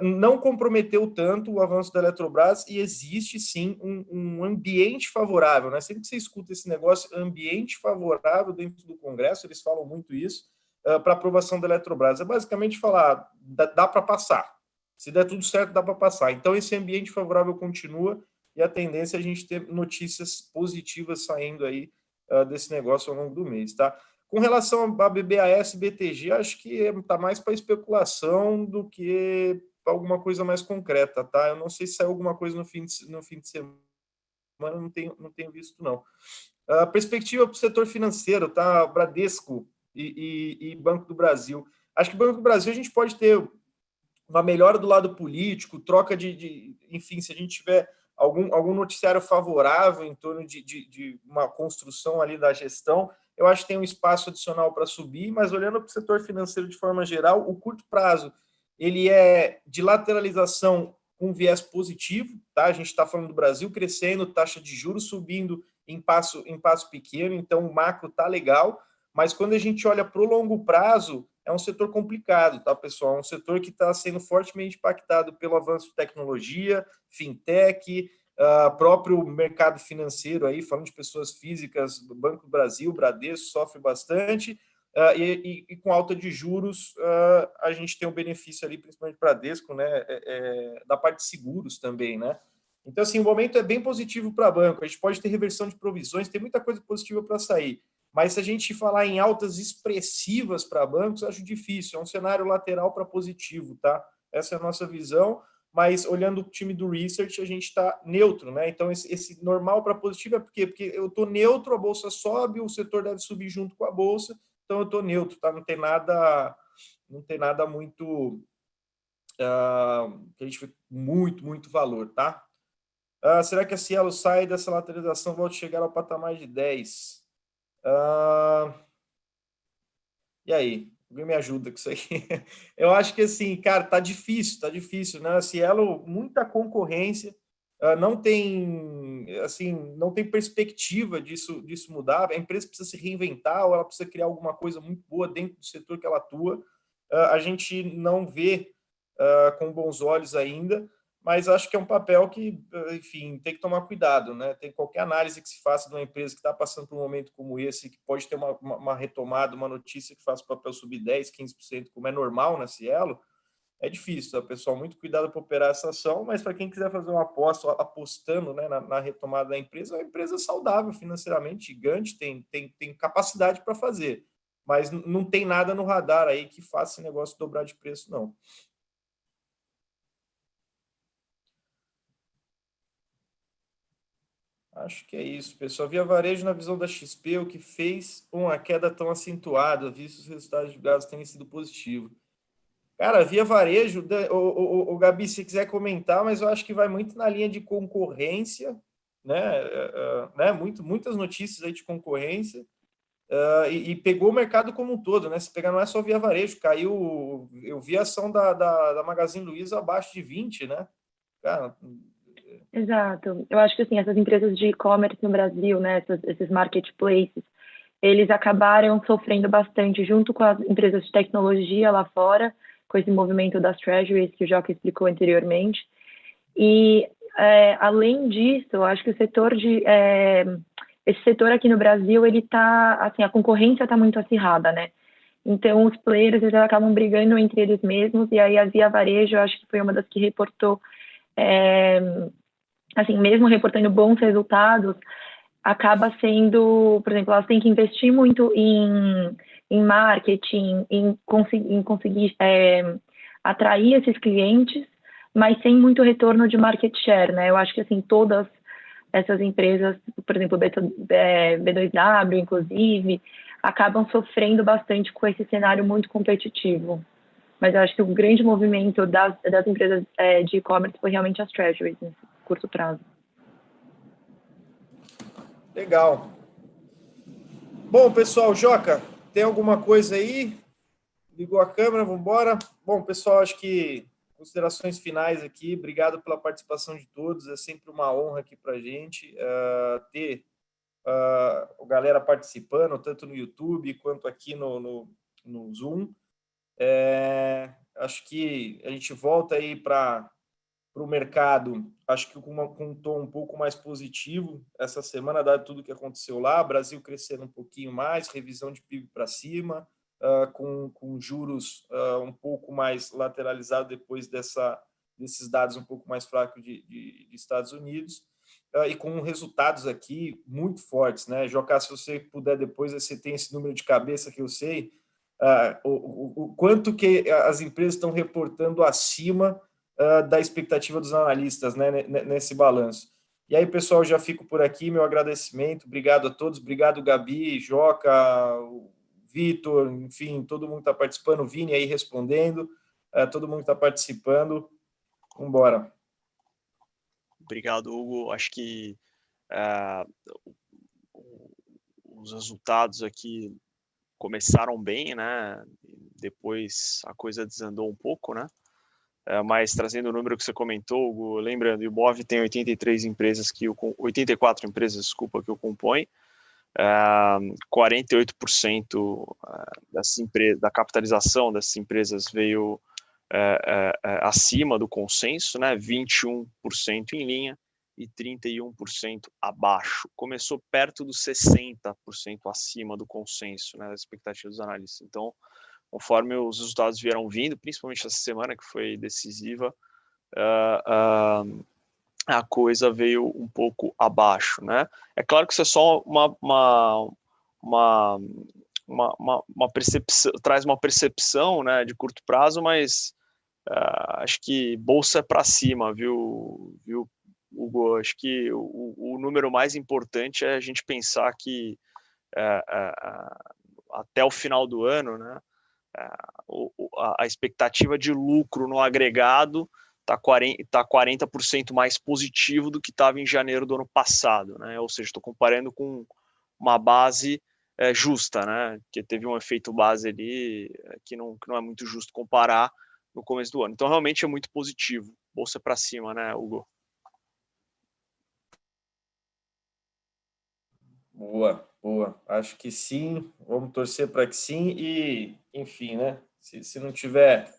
[SPEAKER 1] não comprometeu tanto o avanço da Eletrobras e existe, sim, um ambiente favorável, né? Sempre que você escuta esse negócio, ambiente favorável dentro do Congresso, eles falam muito isso, para aprovação da Eletrobras. É basicamente falar, dá para passar. Se der tudo certo, dá para passar. Então, esse ambiente favorável continua e a tendência é a gente ter notícias positivas saindo aí desse negócio ao longo do mês, tá? Com relação a BBAS e BTG, acho que está mais para especulação do que alguma coisa mais concreta, tá? Eu não sei se saiu alguma coisa no fim de semana, não tenho visto, não. Perspectiva para o setor financeiro, tá? Bradesco e Banco do Brasil. Acho que o Banco do Brasil a gente pode ter uma melhora do lado político, troca enfim, se a gente tiver algum noticiário favorável em torno de uma construção ali da gestão, eu acho que tem um espaço adicional para subir, mas olhando para o setor financeiro de forma geral, o curto prazo, ele é de lateralização com viés positivo, tá? A gente está falando do Brasil crescendo, taxa de juros subindo em passo pequeno, então o macro está legal, mas quando a gente olha para o longo prazo, é um setor complicado, tá, pessoal? É um setor que está sendo fortemente impactado pelo avanço de tecnologia, fintech, próprio mercado financeiro aí, falando de pessoas físicas, do Banco do Brasil, Bradesco sofre bastante, e com alta de juros, a gente tem um benefício ali, principalmente Bradesco, né, da parte de seguros também, né? Então, assim, o momento é bem positivo para banco, a gente pode ter reversão de provisões, tem muita coisa positiva para sair, mas se a gente falar em altas expressivas para bancos, acho difícil, é um cenário lateral para positivo, tá? Essa é a nossa visão, mas olhando o time do Research, a gente está neutro, né? Então, esse normal para positivo é por quê? Porque eu estou neutro, a bolsa sobe, o setor deve subir junto com a bolsa, então eu estou neutro, tá? Não tem nada muito que a gente vê muito valor, tá? Será que a Cielo sai dessa lateralização e volta a chegar ao patamar de 10? E aí? Alguém me ajuda com isso aí? Eu acho que, assim, cara, tá difícil, né? A Cielo, muita concorrência, não tem, assim, não tem perspectiva disso mudar. A empresa precisa se reinventar ou ela precisa criar alguma coisa muito boa dentro do setor que ela atua. A gente não vê com bons olhos ainda, mas acho que é um papel que, enfim, tem que tomar cuidado, né? Tem qualquer análise que se faça de uma empresa que está passando por um momento como esse, que pode ter uma retomada, uma notícia que faça o papel subir 10%, 15%, como é normal na Cielo, é difícil, tá, pessoal? Muito cuidado para operar essa ação, mas para quem quiser fazer uma aposta, apostando, né, na retomada da empresa, é uma empresa saudável financeiramente, gigante, tem capacidade para fazer, mas não tem nada no radar aí que faça esse negócio dobrar de preço, não. Acho que é isso, pessoal. Via Varejo, na visão da XP, o que fez uma queda tão acentuada, visto os resultados divulgados terem sido positivos. Cara, Via Varejo, o Gabi, se quiser comentar, mas eu acho que vai muito na linha de concorrência, né? Né? Muitas notícias aí de concorrência, e pegou o mercado como um todo, né? Se pegar, não é só Via Varejo, caiu. Eu vi a ação da Magazine Luiza abaixo de 20, né? Cara,
[SPEAKER 3] Exato. Eu acho que assim, essas empresas de e-commerce no Brasil, né, esses marketplaces, eles acabaram sofrendo bastante junto com as empresas de tecnologia lá fora, com esse movimento das treasuries que o Joca explicou anteriormente. E, além disso, eu acho que o setor esse setor aqui no Brasil, ele tá, assim, a concorrência está muito acirrada, né? Então, os players, eles acabam brigando entre eles mesmos, e aí a Via Varejo, eu acho que foi uma das que reportou, assim, mesmo reportando bons resultados, acaba sendo, por exemplo, elas têm que investir muito em marketing, em conseguir atrair esses clientes, mas sem muito retorno de market share, né? Eu acho que, assim, todas essas empresas, por exemplo, B2W, inclusive, acabam sofrendo bastante com esse cenário muito competitivo. Mas eu acho que o grande movimento das empresas de e-commerce foi realmente as treasuries, nesse curto prazo.
[SPEAKER 1] Legal. Bom, pessoal, Joca, tem alguma coisa aí? Ligou a câmera, vamos embora. Bom, pessoal, acho que considerações finais aqui. Obrigado pela participação de todos. É sempre uma honra aqui para a gente ter a galera participando, tanto no YouTube quanto aqui no Zoom. Acho que a gente volta aí para o mercado, acho que com um tom um pouco mais positivo essa semana, dado tudo que aconteceu lá, Brasil crescendo um pouquinho mais, revisão de PIB para cima, com juros um pouco mais lateralizado depois desses dados um pouco mais fracos de Estados Unidos, e com resultados aqui muito fortes, né? Joca, se você puder depois, você tem esse número de cabeça que eu sei, o quanto que as empresas estão reportando acima da expectativa dos analistas, né, nesse balanço. E aí, pessoal, já fico por aqui, meu agradecimento, obrigado a todos, obrigado, Gabi, Joca, Vitor, enfim, todo mundo está participando, o Vini aí respondendo, todo mundo está participando, vamos embora.
[SPEAKER 2] Obrigado, Hugo. Acho que os resultados aqui começaram bem, né? Depois a coisa desandou um pouco, né? Mas trazendo o número que você comentou, Hugo, lembrando, o Ibov tem 84 empresas que o compõem, 48% dessas empresas, da capitalização dessas empresas veio acima do consenso, né? 21% em linha e 31% abaixo. Começou perto dos 60% acima do consenso, né, das expectativas dos analistas. Então, conforme os resultados vieram vindo, principalmente essa semana que foi decisiva, a coisa veio um pouco abaixo, né? É claro que isso é só uma percepção, traz uma percepção, né, de curto prazo, mas acho que bolsa é para cima, viu, Hugo? Acho que o número mais importante é a gente pensar que até o final do ano, né, a expectativa de lucro no agregado está 40% mais positivo do que estava em janeiro do ano passado, né? Ou seja, estou comparando com uma base justa, né? Que teve um efeito base ali que não é muito justo comparar no começo do ano. Então, realmente é muito positivo. Bolsa para cima, né, Hugo?
[SPEAKER 1] Boa, boa. Acho que sim. Vamos torcer para que sim. E, enfim, né? Se não tiver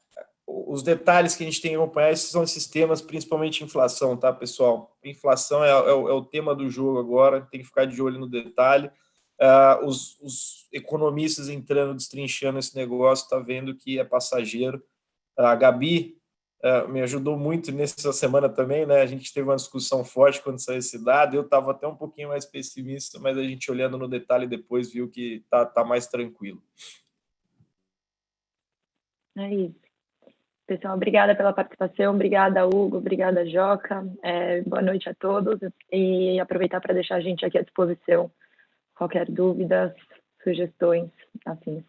[SPEAKER 1] os detalhes que a gente tem que acompanhar, esses são esses temas, principalmente inflação, tá, pessoal? Inflação é o tema do jogo agora, tem que ficar de olho no detalhe. Os economistas entrando, destrinchando esse negócio, tá vendo que é passageiro. A Gabi me ajudou muito nessa semana também, né? A gente teve uma discussão forte quando saiu esse dado, eu estava até um pouquinho mais pessimista, mas a gente olhando no detalhe depois viu que tá mais tranquilo.
[SPEAKER 3] É isso. Pessoal, obrigada pela participação, obrigada, Hugo, obrigada, Joca. Boa noite a todos e aproveitar para deixar a gente aqui à disposição. Qualquer dúvida, sugestões, assim.